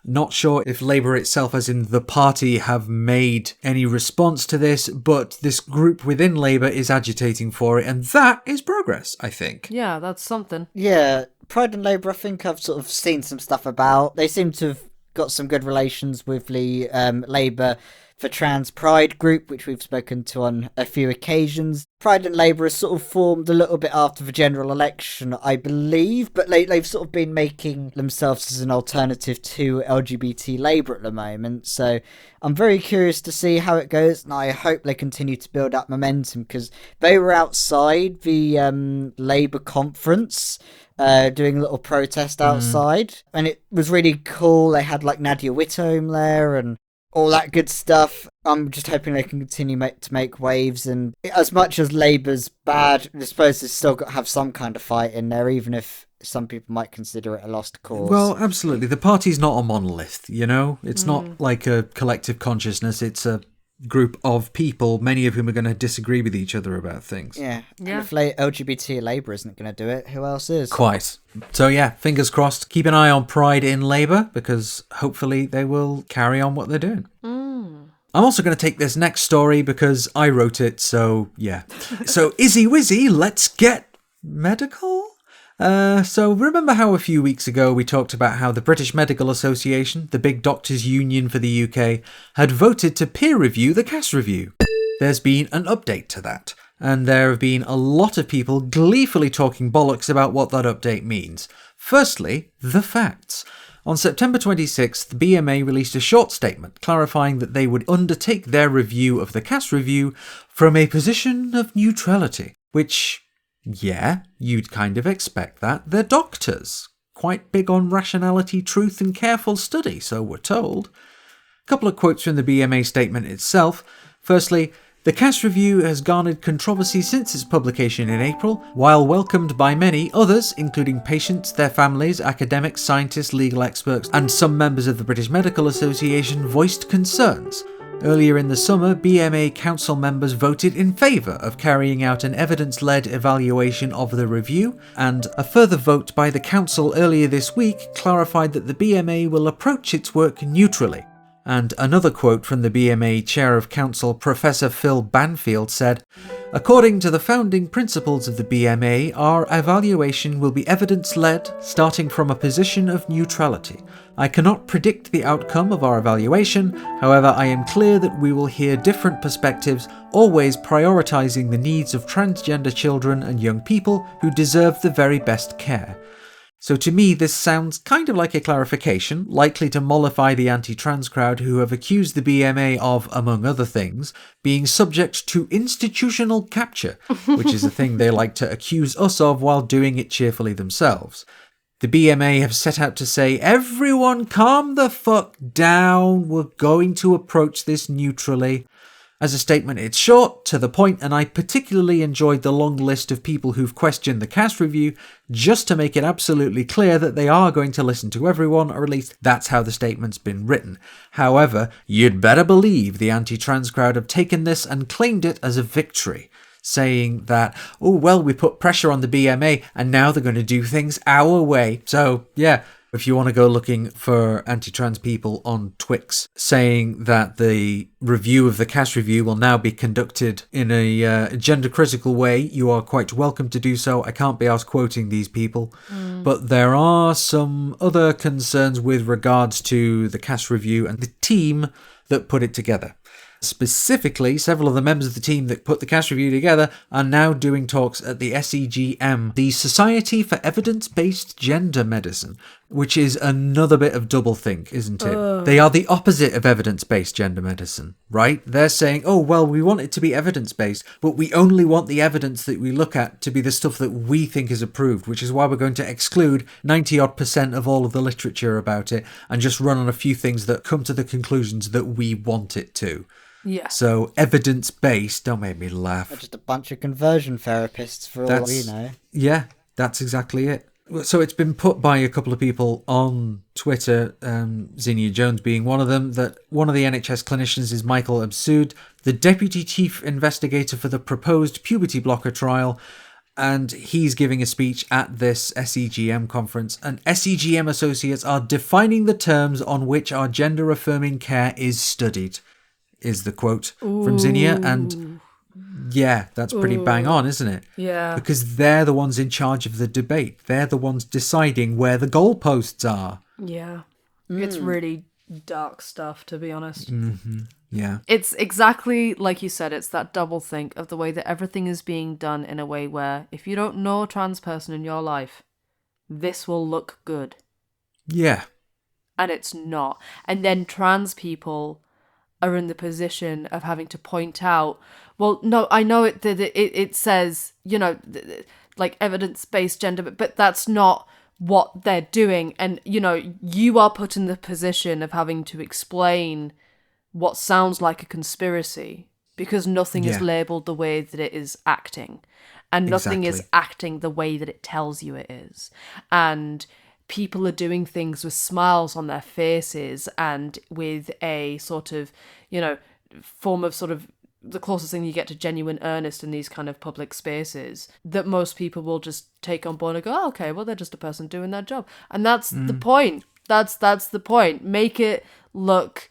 Not sure if Labour itself, as in the party, have made any response to this, but this group within Labour is agitating for it, and that is progress, I think. Yeah, that's something. Yeah, Pride and Labour, I think I've sort of seen some stuff about. They seem to have got some good relations with the Labour for Trans Pride group, which we've spoken to on a few occasions. Pride and Labour has sort of formed a little bit after the general election, I believe, but they've sort of been making themselves as an alternative to LGBT Labour at the moment. So I'm very curious to see how it goes, and I hope they continue to build up momentum, because they were outside the Labour conference doing a little protest outside, and it was really cool. They had like Nadia Whittome there and all that good stuff. I'm just hoping they can continue to make waves, and as much as Labour's bad, I suppose it's still got to have some kind of fight in there, even if some people might consider it a lost cause. Well, absolutely. The party's not a monolith, you know? It's not like a collective consciousness. It's a group of people, many of whom are going to disagree with each other about things. Yeah. And if LGBT Labour isn't going to do it, who else is? Quite. So yeah, fingers crossed. Keep an eye on Pride in Labour, because hopefully they will carry on what they're doing. I'm also going to take this next story because I wrote it, so yeah. So Izzy Wizzy, let's get medical? So remember how a few weeks ago we talked about how the British Medical Association, the big doctors' union for the UK, had voted to peer review the CAS review? There's been an update to that, and there have been a lot of people gleefully talking bollocks about what that update means. Firstly, the facts. On September 26th, the BMA released a short statement clarifying that they would undertake their review of the CAS review from a position of neutrality, which, yeah, you'd kind of expect that. They're doctors. Quite big on rationality, truth, and careful study, so we're told. A couple of quotes from the BMA statement itself. Firstly, the CAS review has garnered controversy since its publication in April. While welcomed by many, others, including patients, their families, academics, scientists, legal experts, and some members of the British Medical Association, voiced concerns. Earlier in the summer, BMA council members voted in favour of carrying out an evidence-led evaluation of the review, and a further vote by the council earlier this week clarified that the BMA will approach its work neutrally. And another quote from the BMA Chair of Council, Professor Phil Banfield, said, "According to the founding principles of the BMA, our evaluation will be evidence-led, starting from a position of neutrality. I cannot predict the outcome of our evaluation, however I am clear that we will hear different perspectives, always prioritising the needs of transgender children and young people who deserve the very best care." So to me, this sounds kind of like a clarification, likely to mollify the anti-trans crowd who have accused the BMA of, among other things, being subject to institutional capture, which is a thing they like to accuse us of while doing it cheerfully themselves. The BMA have set out to say, everyone calm the fuck down, we're going to approach this neutrally. As a statement, it's short, to the point, and I particularly enjoyed the long list of people who've questioned the CAS review, just to make it absolutely clear that they are going to listen to everyone, or at least that's how the statement's been written. However, you'd better believe the anti-trans crowd have taken this and claimed it as a victory, saying that, oh well, we put pressure on the BMA, and now they're going to do things our way. So, yeah. If you want to go looking for anti-trans people on Twix saying that the review of the CAS review will now be conducted in a gender-critical way, you are quite welcome to do so. I can't be asked quoting these people. But there are some other concerns with regards to the CAS review and the team that put it together. Specifically, several of the members of the team that put the CAS review together are now doing talks at the SEGM, the Society for Evidence-Based Gender Medicine, which is another bit of doublethink, isn't it? They are the opposite of evidence-based gender medicine, right? They're saying, oh, well, we want it to be evidence-based, but we only want the evidence that we look at to be the stuff that we think is approved, which is why we're going to exclude 90-odd% of all of the literature about it and just run on a few things that come to the conclusions that we want it to. Yeah. So evidence-based, don't make me laugh. They're just a bunch of conversion therapists for all we know. Yeah, that's exactly it. So it's been put by a couple of people on Twitter, Zinnia Jones being one of them, that one of the NHS clinicians is Michael Absood, the Deputy Chief Investigator for the proposed puberty blocker trial, and he's giving a speech at this SEGM conference. And SEGM associates are defining the terms on which our gender-affirming care is studied, is the quote from Zinnia. And yeah, that's pretty bang on, isn't it? Yeah. Because they're the ones in charge of the debate. They're the ones deciding where the goalposts are. Yeah. It's really dark stuff, to be honest. Yeah. It's exactly like you said, it's that double think of the way that everything is being done in a way where if you don't know a trans person in your life, this will look good. Yeah. And it's not. And then trans people are in the position of having to point out, well, no, I know it says, like evidence-based gender, but that's not what they're doing. And, you are put in the position of having to explain what sounds like a conspiracy because nothing is labelled the way that it is acting. And nothing is acting the way that it tells you it is. And people are doing things with smiles on their faces and with a sort of, form of sort of the closest thing you get to genuine earnest in these kind of public spaces that most people will just take on board and go, oh, okay, well, they're just a person doing their job. And that's the point. That's the point. Make it look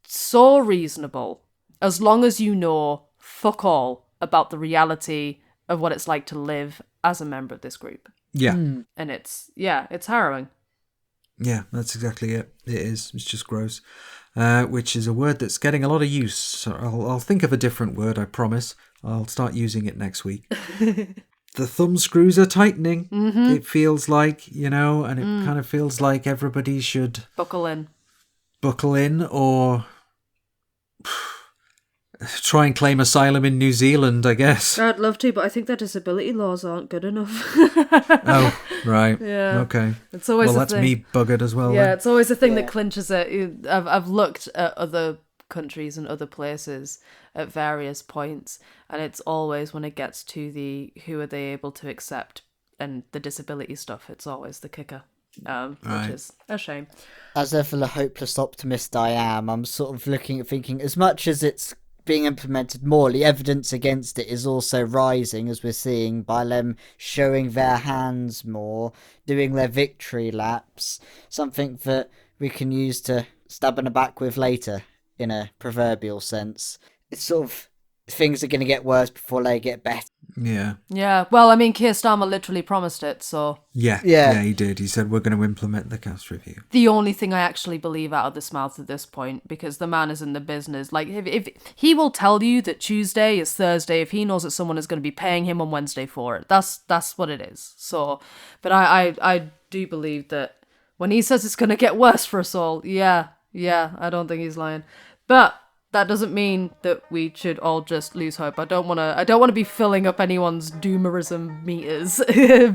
so reasonable as long as you know fuck all about the reality of what it's like to live as a member of this group. Yeah. And it's harrowing. Yeah, that's exactly it. It is. It's just gross. Which is a word that's getting a lot of use. So I'll think of a different word, I promise. I'll start using it next week. The thumb screws are tightening. It feels like, and it kind of feels like everybody should Buckle in or try and claim asylum in New Zealand, I guess. I'd love to, but I think their disability laws aren't good enough. Oh, right. Yeah. Okay. It's always well, a that's thing. me buggered as well. Yeah, then. it's always the thing that clinches it. I've looked at other countries and other places at various points, and it's always when it gets to the who are they able to accept and the disability stuff, it's always the kicker. Which is a shame. As ever the hopeless optimist I am, I'm sort of thinking, as much as it's being implemented more, the evidence against it is also rising, as we're seeing by them showing their hands more, doing their victory laps, something that we can use to stab in the back with later, in a proverbial sense. It's sort of, things are going to get worse before they get better. Yeah. Yeah, well, I mean, Keir Starmer literally promised it, so... Yeah, he did. He said, we're going to implement the cast review. The only thing I actually believe out of this mouth at this point, because the man is in the business. Like, if he will tell you that Tuesday is Thursday, if he knows that someone is going to be paying him on Wednesday for it. That's what it is. So, but I do believe that when he says it's going to get worse for us all, yeah, I don't think he's lying. But... that doesn't mean that we should all just lose hope. I don't want to be filling up anyone's doomerism meters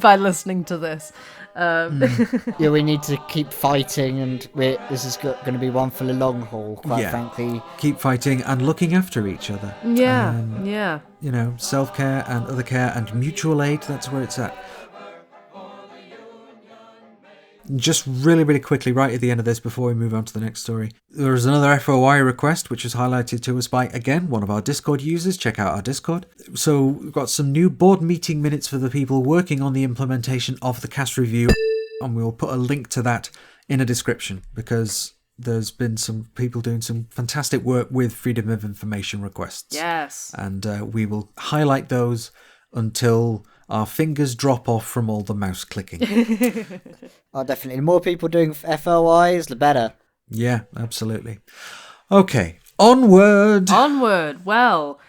by listening to this. Yeah, we need to keep fighting, and this is going to be one for the long haul, quite frankly. Keep fighting and looking after each other. Yeah. Self-care and other care and mutual aid, that's where it's at. Just really, really quickly, right at the end of this, before we move on to the next story, there is another FOI request, which was highlighted to us by, again, one of our Discord users. Check out our Discord. So we've got some new board meeting minutes for the people working on the implementation of the cast review, and we'll put a link to that in a description, because there's been some people doing some fantastic work with Freedom of Information requests. Yes. And we will highlight those until our fingers drop off from all the mouse clicking. Oh, definitely. The more people doing FOIs, the better. Yeah, absolutely. Okay, onward. Well,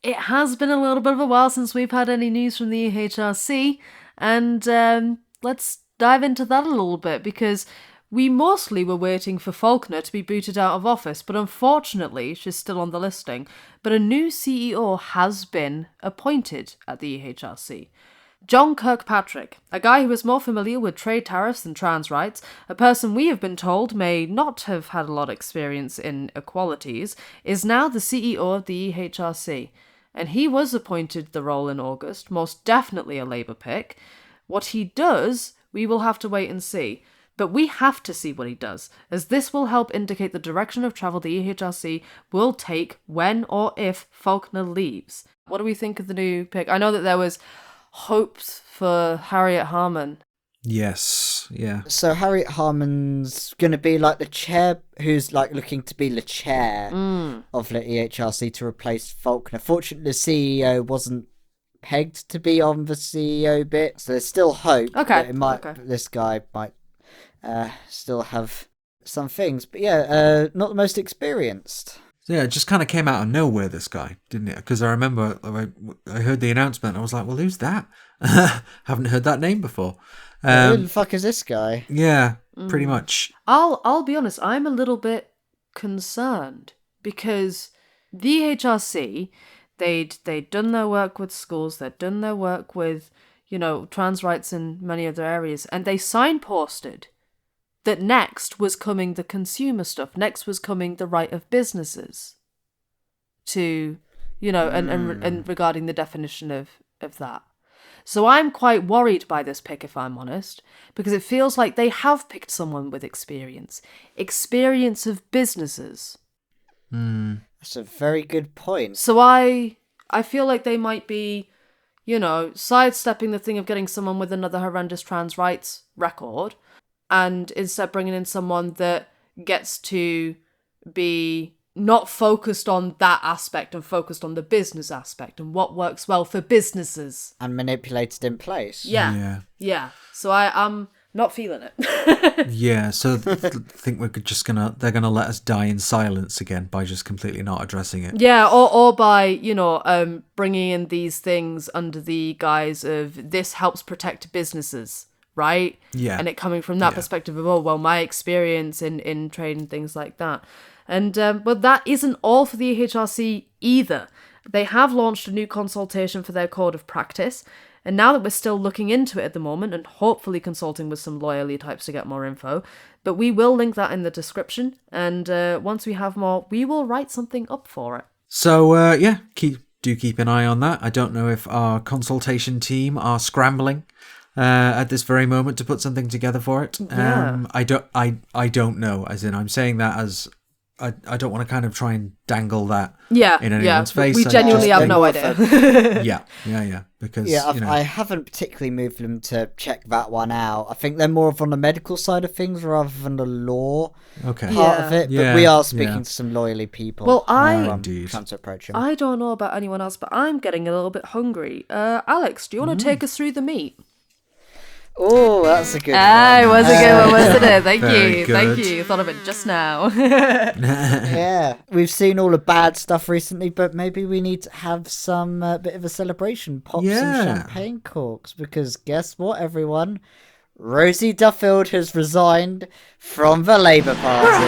it has been a little bit of a while since we've had any news from the EHRC, and let's dive into that a little bit, because we mostly were waiting for Faulkner to be booted out of office, but unfortunately she's still on the listing. But a new CEO has been appointed at the EHRC. John Kirkpatrick, a guy who is more familiar with trade tariffs than trans rights, a person we have been told may not have had a lot of experience in equalities, is now the CEO of the EHRC. And he was appointed the role in August, most definitely a Labour pick. What he does We will have to wait and see. But we have to see what he does, as this will help indicate the direction of travel the EHRC will take when or if Faulkner leaves. What do we think of the new pick? I know that there was hopes for Harriet Harman. Yes, yeah. So Harriet Harman's going to be like the chair, who's like looking to be the chair of the EHRC to replace Faulkner. Fortunately, the CEO wasn't pegged to be on the CEO bit, so there's still hope. Okay. That this guy might still have some things, but yeah, not the most experienced. Yeah, it just kind of came out of nowhere, this guy, didn't it? Because I remember I heard the announcement, and I was like, well, who's that? Haven't heard that name before. Who the fuck is this guy? Yeah, pretty much. I'll be honest, I'm a little bit concerned, because the EHRC, they'd done their work with schools, they'd done their work with, trans rights in many other areas, and they signposted that next was coming the consumer stuff, next was coming the right of businesses to, and regarding the definition of that. So I'm quite worried by this pick, if I'm honest, because it feels like they have picked someone with experience of businesses. That's a very good point. So I feel like they might be, sidestepping the thing of getting someone with another horrendous trans rights record, and instead bringing in someone that gets to be not focused on that aspect and focused on the business aspect and what works well for businesses. And manipulated in place. Yeah. So I'm not feeling it. Yeah, so think they're gonna let us die in silence again by just completely not addressing it. Yeah, or by, bringing in these things under the guise of this helps protect businesses. Right? Yeah. And it coming from that perspective of, my experience in trade and things like that. And, but that isn't all for the EHRC either. They have launched a new consultation for their code of practice. And now that we're still looking into it at the moment and hopefully consulting with some lawyerly types to get more info, but we will link that in the description. And once we have more, we will write something up for it. So, keep an eye on that. I don't know if our consultation team are scrambling at this very moment to put something together for it. Yeah. I don't know, as in I'm saying that as I don't want to kind of try and dangle that in anyone's face. We genuinely have no idea. Yeah. Because I haven't particularly moved them to check that one out. I think they're more of on the medical side of things rather than the law part of it. But we are speaking to some lawyerly people. Well, trying to approach them. I don't know about anyone else, but I'm getting a little bit hungry. Alex, do you want to take us through the meat? Oh, that's a good one. It was a good one, wasn't it? Thank Good. you. Thought of it just now. Yeah, we've seen all the bad stuff recently, but maybe we need to have some bit of a celebration. Pop some champagne corks, because guess what, everyone? Rosie Duffield has resigned from the Labour Party.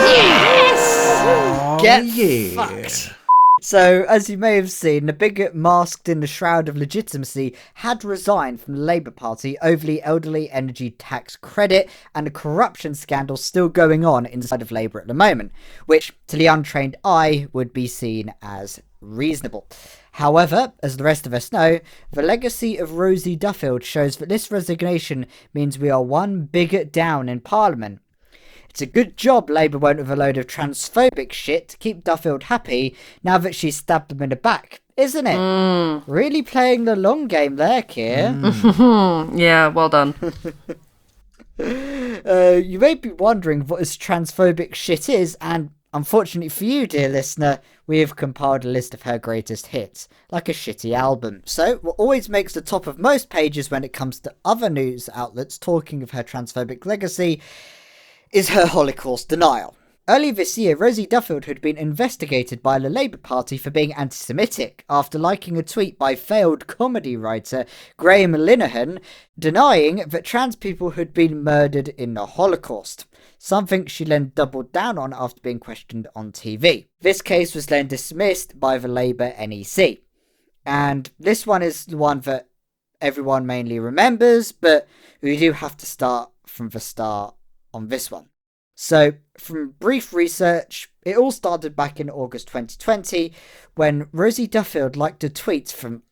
Yes! Get fucked. So, as you may have seen, the bigot masked in the shroud of legitimacy had resigned from the Labour Party over the elderly energy tax credit and a corruption scandal still going on inside of Labour at the moment, which, to the untrained eye, would be seen as reasonable. However, as the rest of us know, the legacy of Rosie Duffield shows that this resignation means we are one bigot down in Parliament. It's a good job Labour went with a load of transphobic shit to keep Duffield happy now that she's stabbed them in the back, isn't it? Really playing the long game there, Keir. Yeah, well done. You may be wondering what this transphobic shit is, and unfortunately for you, dear listener, we have compiled a list of her greatest hits, like a shitty album. So, what always makes the top of most pages when it comes to other news outlets talking of her transphobic legacy is her Holocaust denial. Earlier this year, Rosie Duffield had been investigated by the Labour Party for being anti-Semitic after liking a tweet by failed comedy writer Graham Linehan denying that trans people had been murdered in the Holocaust, something she then doubled down on after being questioned on TV. This case was then dismissed by the Labour NEC. And this one is the one that everyone mainly remembers, but we do have to start from the start on this one. So, from brief research, it all started back in August 2020 when Rosie Duffield liked a tweet from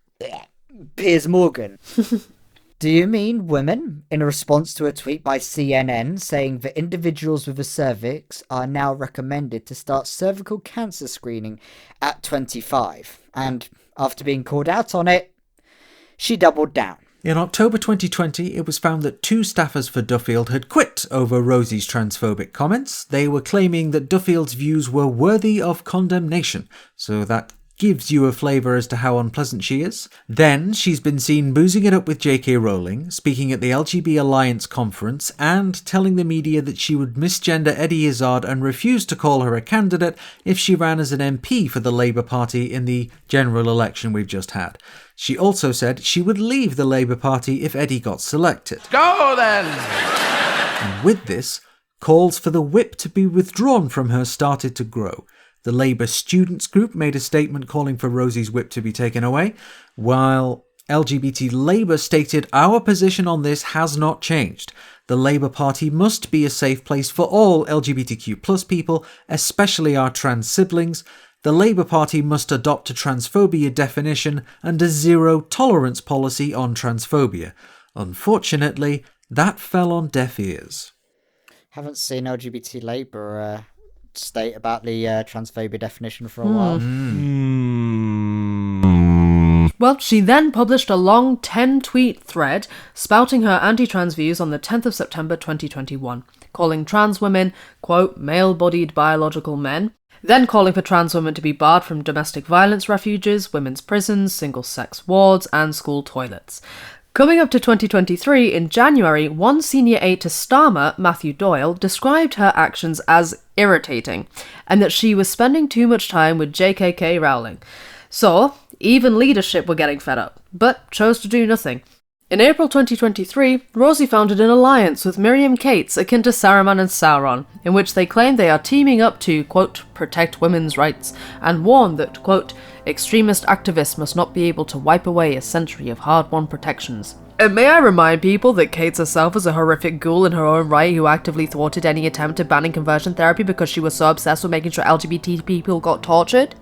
Piers Morgan. Do you mean women? In a response to a tweet by CNN saying that individuals with a cervix are now recommended to start cervical cancer screening at 25. And after being called out on it, she doubled down. In October 2020, it was found that 2 staffers for Duffield had quit over Rosie's transphobic comments. They were claiming that Duffield's views were worthy of condemnation, so that gives you a flavour as to how unpleasant she is. Then she's been seen boozing it up with J.K. Rowling, speaking at the LGB Alliance conference, and telling the media that she would misgender Eddie Izzard and refuse to call her a candidate if she ran as an MP for the Labour Party in the general election we've just had. She also said she would leave the Labour Party if Eddie got selected. Go then! And with this, calls for the whip to be withdrawn from her started to grow. The Labour Students Group made a statement calling for Rosie's whip to be taken away, while LGBT Labour stated, "Our position on this has not changed. The Labour Party must be a safe place for all LGBTQ+ people, especially our trans siblings. The Labour Party must adopt a transphobia definition and a zero-tolerance policy on transphobia." Unfortunately, that fell on deaf ears. Haven't seen LGBT Labour state about the transphobia definition for a while. Well, she then published a long 10-tweet thread spouting her anti-trans views on the 10th of September 2021, calling trans women, quote, male-bodied biological men, then calling for trans women to be barred from domestic violence refuges, women's prisons, single-sex wards, and school toilets. Coming up to 2023, in January, one senior aide to Starmer, Matthew Doyle, described her actions as irritating, and that she was spending too much time with JKK Rowling. So, even leadership were getting fed up, but chose to do nothing. In April 2023, Rosie founded an alliance with Miriam Cates akin to Saruman and Sauron, in which they claim they are teaming up to, quote, protect women's rights, and warn that, quote, extremist activists must not be able to wipe away a century of hard-won protections. And may I remind people that Cates herself is a horrific ghoul in her own right who actively thwarted any attempt at banning conversion therapy because she was so obsessed with making sure LGBT people got tortured?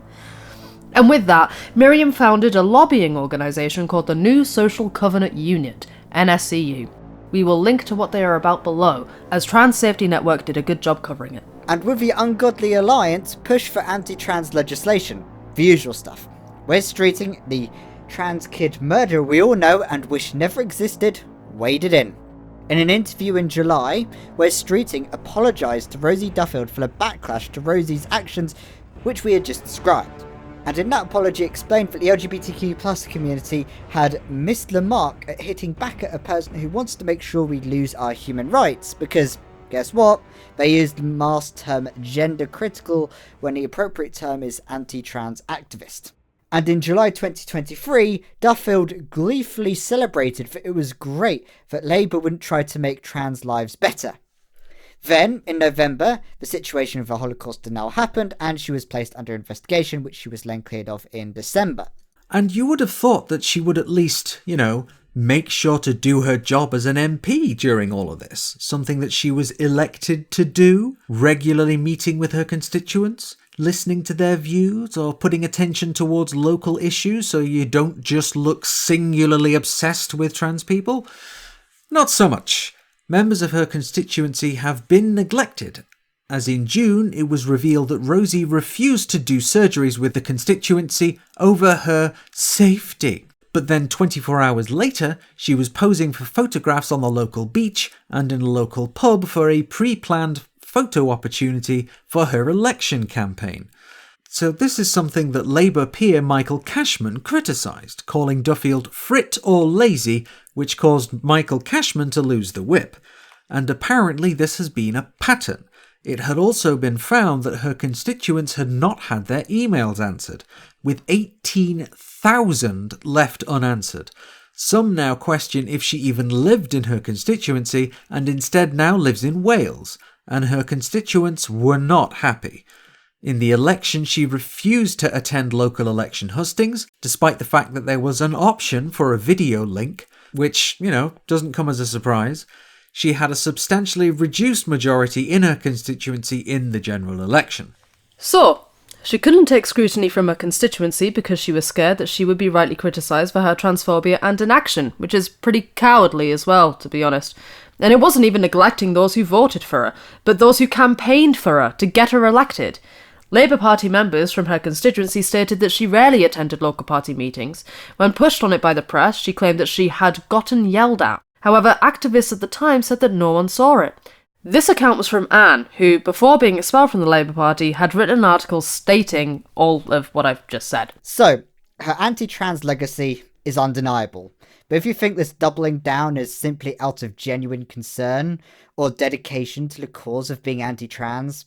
And with that, Miriam founded a lobbying organisation called the New Social Covenant Unit, NSCU. We will link to what they are about below, as Trans Safety Network did a good job covering it. And with the Ungodly Alliance, push for anti-trans legislation. The usual stuff. We're streeting the trans kid murderer we all know and wish never existed, waded in. In an interview in July, Wes Streeting apologised to Rosie Duffield for the backlash to Rosie's actions, which we had just described. And in that apology explained that the LGBTQ+ community had missed the mark at hitting back at a person who wants to make sure we lose our human rights, because, guess what? They used the masked term gender critical when the appropriate term is anti-trans activist. And in July 2023, Duffield gleefully celebrated that it was great that Labour wouldn't try to make trans lives better. Then, in November, the situation of the Holocaust denial happened and she was placed under investigation, which she was then cleared of in December. And you would have thought that she would at least, make sure to do her job as an MP during all of this. Something that she was elected to do, regularly meeting with her constituents, listening to their views, or putting attention towards local issues so you don't just look singularly obsessed with trans people. Not so much. Members of her constituency have been neglected, as in June it was revealed that Rosie refused to do surgeries with the constituency over her safety. But then 24 hours later, she was posing for photographs on the local beach and in a local pub for a pre-planned photo opportunity for her election campaign. So this is something that Labour peer Michael Cashman criticised, calling Duffield frit or lazy, which caused Michael Cashman to lose the whip. And apparently this has been a pattern. It had also been found that her constituents had not had their emails answered, with 18,000 left unanswered. Some now question if she even lived in her constituency and instead now lives in Wales, and her constituents were not happy. In the election, she refused to attend local election hustings, despite the fact that there was an option for a video link, which, doesn't come as a surprise. She had a substantially reduced majority in her constituency in the general election. So, She couldn't take scrutiny from her constituency because she was scared that she would be rightly criticised for her transphobia and inaction, which is pretty cowardly as well, to be honest. And it wasn't even neglecting those who voted for her, but those who campaigned for her to get her elected. Labour Party members from her constituency stated that she rarely attended local party meetings. When pushed on it by the press, she claimed that she had gotten yelled at. However, activists at the time said that no one saw it. This account was from Anne, who, before being expelled from the Labour Party, had written an article stating all of what I've just said. So, her anti-trans legacy is undeniable. But if you think this doubling down is simply out of genuine concern or dedication to the cause of being anti-trans,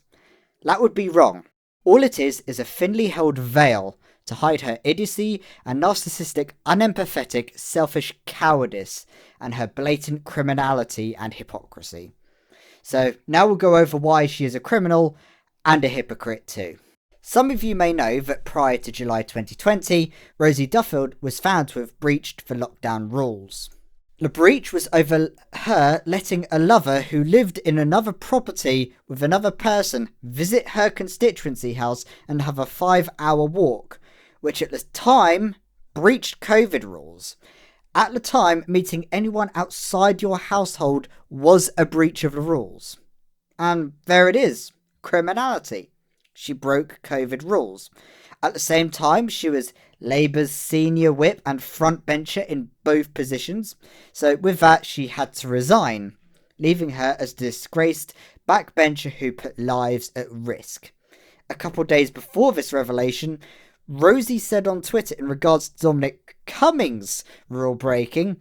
that would be wrong. All it is a thinly held veil to hide her idiocy and narcissistic, unempathetic, selfish cowardice and her blatant criminality and hypocrisy. So now we'll go over why she is a criminal and a hypocrite too. Some of you may know that prior to July 2020, Rosie Duffield was found to have breached the lockdown rules. The breach was over her letting a lover who lived in another property with another person visit her constituency house and have a 5-hour walk, which at the time breached COVID rules. At the time, meeting anyone outside your household was a breach of the rules. And there it is, criminality. She broke COVID rules. At the same time, she was Labour's senior whip and frontbencher in both positions, so with that she had to resign, leaving her as a disgraced backbencher who put lives at risk. A couple days before this revelation, Rosie said on Twitter in regards to Dominic Cummings' rule breaking,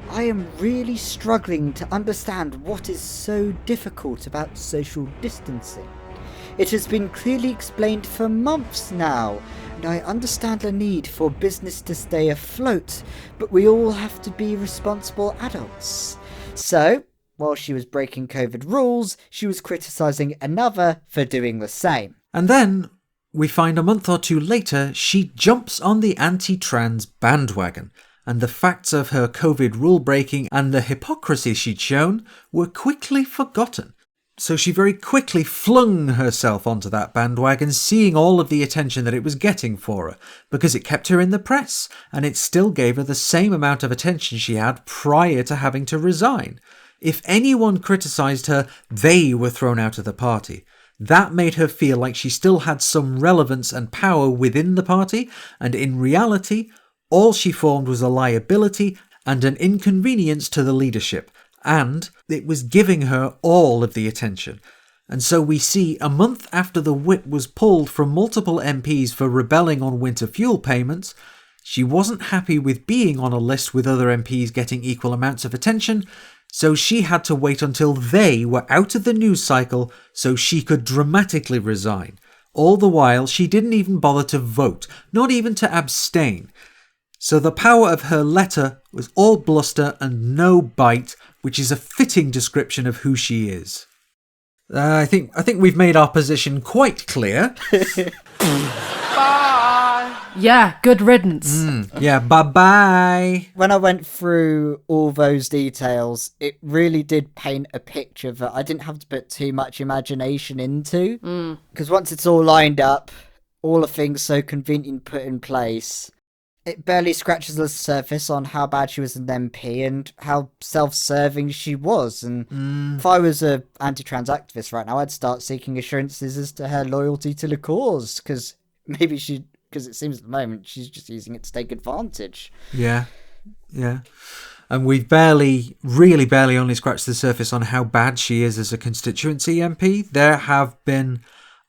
"I am really struggling to understand what is so difficult about social distancing. It has been clearly explained for months now, and I understand the need for business to stay afloat, but we all have to be responsible adults." So, while she was breaking COVID rules, she was criticising another for doing the same. And then we find a month or two later, she jumps on the anti-trans bandwagon, and the facts of her COVID rule breaking and the hypocrisy she'd shown were quickly forgotten. So she very quickly flung herself onto that bandwagon, seeing all of the attention that it was getting for her, because it kept her in the press, and it still gave her the same amount of attention she had prior to having to resign. If anyone criticised her, they were thrown out of the party. That made her feel like she still had some relevance and power within the party, and in reality, all she formed was a liability and an inconvenience to the leadership. And it was giving her all of the attention. And so we see a month after the whip was pulled from multiple MPs for rebelling on winter fuel payments, she wasn't happy with being on a list with other MPs getting equal amounts of attention, so she had to wait until they were out of the news cycle so she could dramatically resign. All the while, she didn't even bother to vote, not even to abstain. So the power of her letter was all bluster and no bite, which is a fitting description of who she is. I think we've made our position quite clear. Bye. Yeah, good riddance. Yeah, bye-bye. When I went through all those details, it really did paint a picture that I didn't have to put too much imagination into. Because once it's all lined up, all the things so conveniently put in place, it barely scratches the surface on how bad she was an MP and how self-serving she was. And if I was an anti-trans activist right now, I'd start seeking assurances as to her loyalty to the cause, because it seems at the moment she's just using it to take advantage. Yeah. And we've really barely only scratched the surface on how bad she is as a constituency MP. There have been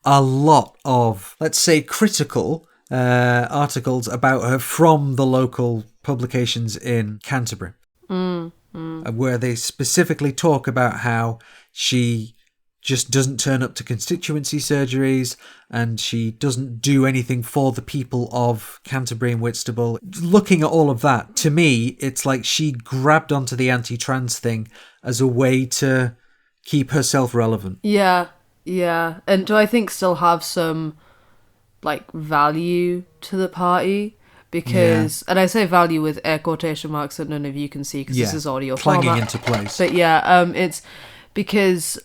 a lot of, let's say, critical articles about her from the local publications in Canterbury, where they specifically talk about how she just doesn't turn up to constituency surgeries and she doesn't do anything for the people of Canterbury and Whitstable. Looking at all of that, to me, it's like she grabbed onto the anti-trans thing as a way to keep herself relevant. Yeah. And do I think still have some value to the party? Because, and I say value with air quotation marks that none of you can see because this is audio clanging format. Into place. But yeah, it's because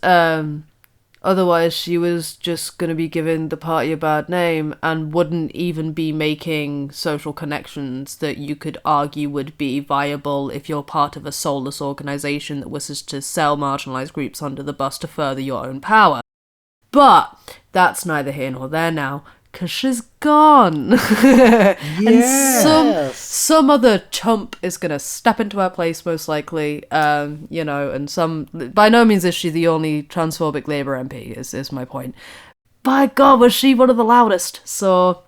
Otherwise, she was just going to be giving the party a bad name and wouldn't even be making social connections that you could argue would be viable if you're part of a soulless organisation that wishes to sell marginalised groups under the bus to further your own power. But that's neither here nor there now, because she's gone. And some other chump is going to step into her place, most likely. And by no means is she the only transphobic Labour MP, is my point. By God, was she one of the loudest. So,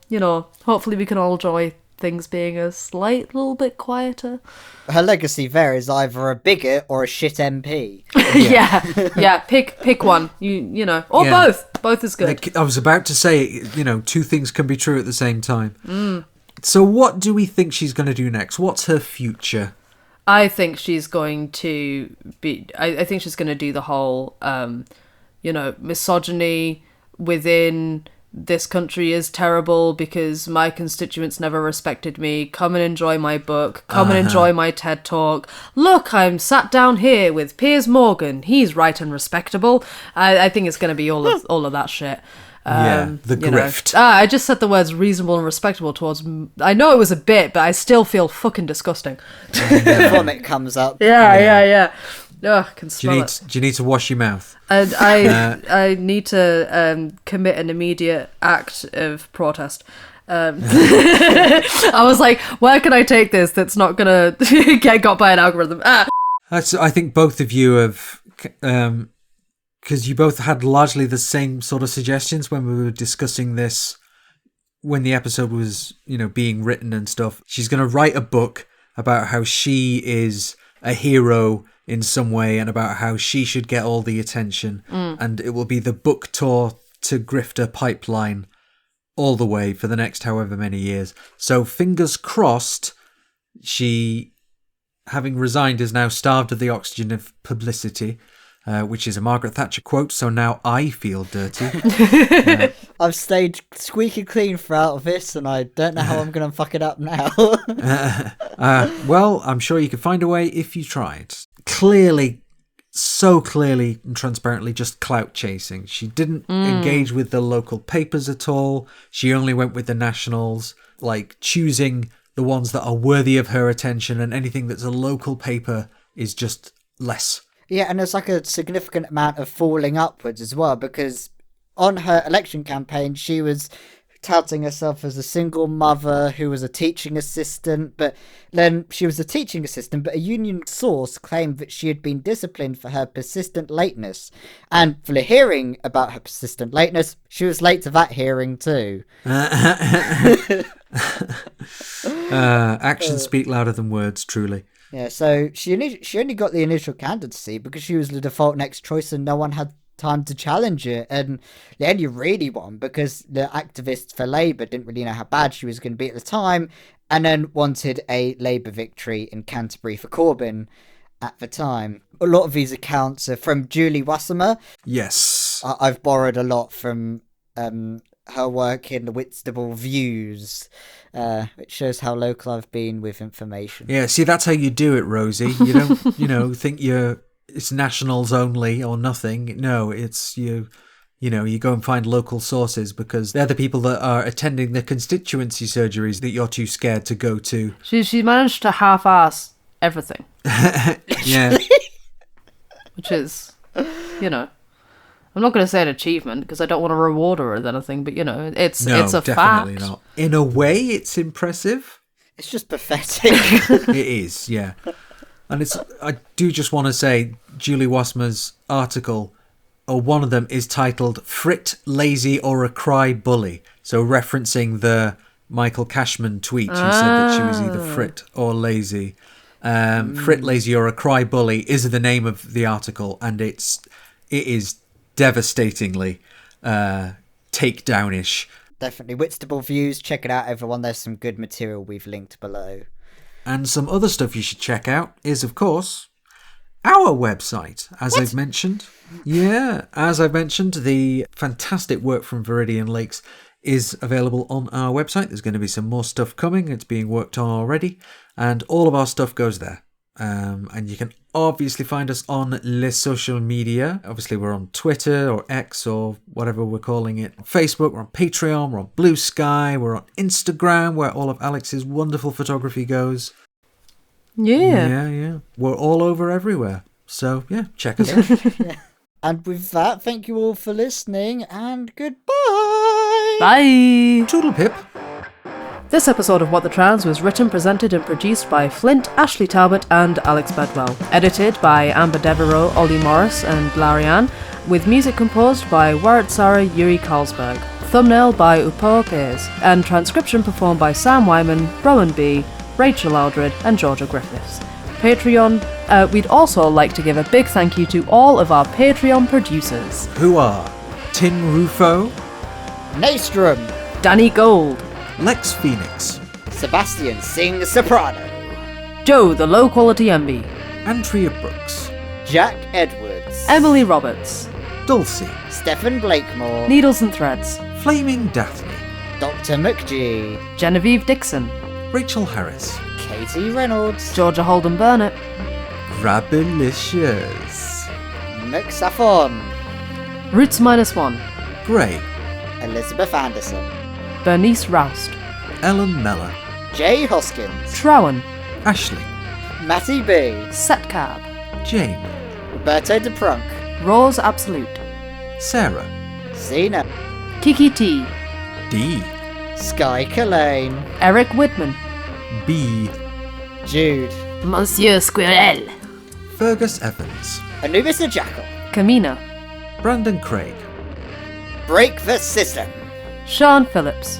hopefully we can all enjoy things being a slight little bit quieter. Her legacy there is either a bigot or a shit MP. Yeah. Pick one. Or both. Both is good. I was about to say, two things can be true at the same time. So what do we think she's going to do next? What's her future? I think she's going to be... I think she's going to do the whole, misogyny within... This country is terrible because my constituents never respected me. Come and enjoy my book. Come and enjoy my TED Talk. Look, I'm sat down here with Piers Morgan. He's right and respectable. I think it's going to be all of that shit. The grift. I just said the words reasonable and respectable towards... I know it was a bit, but I still feel fucking disgusting. The vomit comes up. Yeah. Ugh, I can smell it. Do you need to wash your mouth? And I need to commit an immediate act of protest. I was like, where can I take this that's not going to get got by an algorithm? I think both of you have... because you both had largely the same sort of suggestions when we were discussing this, when the episode was, being written and stuff. She's going to write a book about how she is a hero in some way and about how she should get all the attention. And it will be the book tour to grifter pipeline all the way for the next however many years. So fingers crossed, she, having resigned, is now starved of the oxygen of publicity, which is a Margaret Thatcher quote, so now I feel dirty. I've stayed squeaky clean throughout this, and I don't know how I'm going to fuck it up now. Well, I'm sure you could find a way if you tried. Clearly, so clearly and transparently just clout chasing. She didn't engage with the local papers at all. She only went with the nationals, like choosing the ones that are worthy of her attention, and anything that's a local paper is just less. Yeah, and there's like a significant amount of falling upwards as well, because on her election campaign, she was touting herself as a single mother who was a teaching assistant, but then she was a teaching assistant, but a union source claimed that she had been disciplined for her persistent lateness. And for the hearing about her persistent lateness, she was late to that hearing too. Actions speak louder than words, truly. Yeah, so she only got the initial candidacy because she was the default next choice and no one had time to challenge it, and they only really won because the activists for Labour didn't really know how bad she was going to be at the time, and then wanted a Labour victory in Canterbury for Corbyn at the time. A lot of these accounts are from Julie Wassemer. Yes. I've borrowed a lot from her work in the Whitstable Views, which shows how local I've been with information. Yeah, see, that's how you do it, Rosie. You don't, think it's nationals only or nothing. No, it's you go and find local sources because they're the people that are attending the constituency surgeries that you're too scared to go to. She managed to half-ass everything. Yeah. Which is, I'm not going to say an achievement because I don't want to reward her or anything, but it's a definitely fact. Not. In a way, it's impressive. It's just pathetic. It is, yeah. And I do just want to say, Julie Wassemer's article, or one of them, is titled "Frit, Lazy or a Cry Bully." So referencing the Michael Cashman tweet who said that she was either frit or lazy. Frit, Lazy or a Cry Bully is the name of the article, and it is devastatingly takedownish. Definitely. Whitstable Views, check it out, everyone. There's some good material we've linked below. And some other stuff you should check out is, of course, our website, as I've mentioned. Yeah, as I've mentioned, the fantastic work from Viridian Lakes is available on our website. There's going to be some more stuff coming. It's being worked on already. And all of our stuff goes there. And you can obviously find us on les social media. Obviously, we're on Twitter or X or whatever we're calling it. Facebook, we're on Patreon, we're on Blue Sky, we're on Instagram, where all of Alyx's wonderful photography goes. Yeah. We're all over everywhere. So, yeah, check us out. And with that, thank you all for listening, and goodbye! Bye! Toodle pip. This episode of What the Trans was written, presented and produced by Flint, Ashleigh Talbot and Alex Bedwell. Edited by Amber Devereaux, Ollie Morris and Larianne, with music composed by Warren Sarah, Yuri Carlsberg. Thumbnail by Upo Pez, and transcription performed by Sam Wyman, Rowan B., Rachel Aldred and Georgia Griffiths. Patreon, we'd also like to give a big thank you to all of our Patreon producers. Who are Tin Rufo, Naystrom, Danny Gold, Lex Phoenix, Sebastian Singh Soprano, Joe the Low Quality MB, Andrea Brooks, Jack Edwards, Emily Roberts, Dulcie, Stephen Blakemore, Needles and Threads, Flaming Daphne, Dr. McGee, Genevieve Dixon, Rachel Harris, Katie Reynolds, Georgia Holden Burnett, Grabilicious, McSaffon, Roots -1, Gray, Elizabeth Anderson, Bernice Roust, Ellen Meller, Jay Hoskins, Trowan, Ashley, Matty B, Setcab, Jane, Roberto DePrunk, Rose Absolute, Sarah, Zena, Kiki T, D, Sky Collane, Eric Whitman, B, Jude, Monsieur Squirrel, Fergus Evans, Anubis the Jackal, Kamina, Brandon Craig, Break the System, Sean Phillips,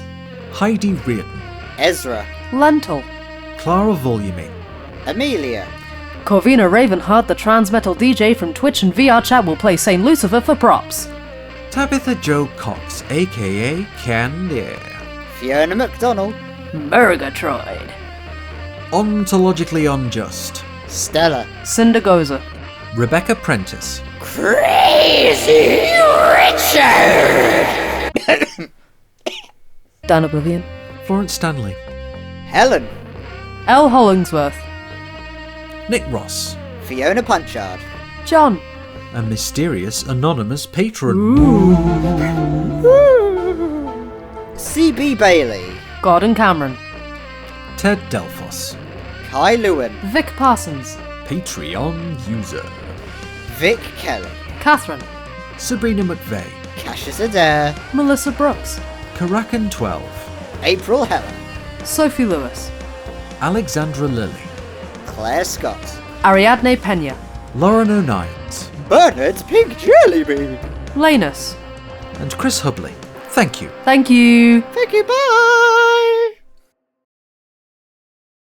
Heidi Reardon, Ezra, Lentil, Clara Voluming, Amelia, Corvina Ravenheart, the trans metal DJ from Twitch and VR Chat, will play St. Lucifer for props. Tabitha Jo Cox, aka Candy, Fiona McDonald, Murgatroyd, Ontologically Unjust, Stella, Cinder Goza, Rebecca Prentice, Crazy Richard, Dan Oblivion, Florence Stanley, Helen, L. Hollingsworth, Nick Ross, Fiona Punchard, John, a mysterious anonymous patron, CB Bailey, Gordon Cameron, Ted Delphos, Kai Lewin, Vic Parsons, Patreon user, Vic Kelly, Catherine, Sabrina McVeigh, Cassius Adair, Melissa Brooks, Karakan 12, April Helen, Sophie Lewis, Alexandra Lilly, Claire Scott, Ariadne Pena, Lauren O'Nions, Bernard's Pink Jelly Bean. Lanus. and Chris Hubley. Thank you. Thank you. Thank you, bye!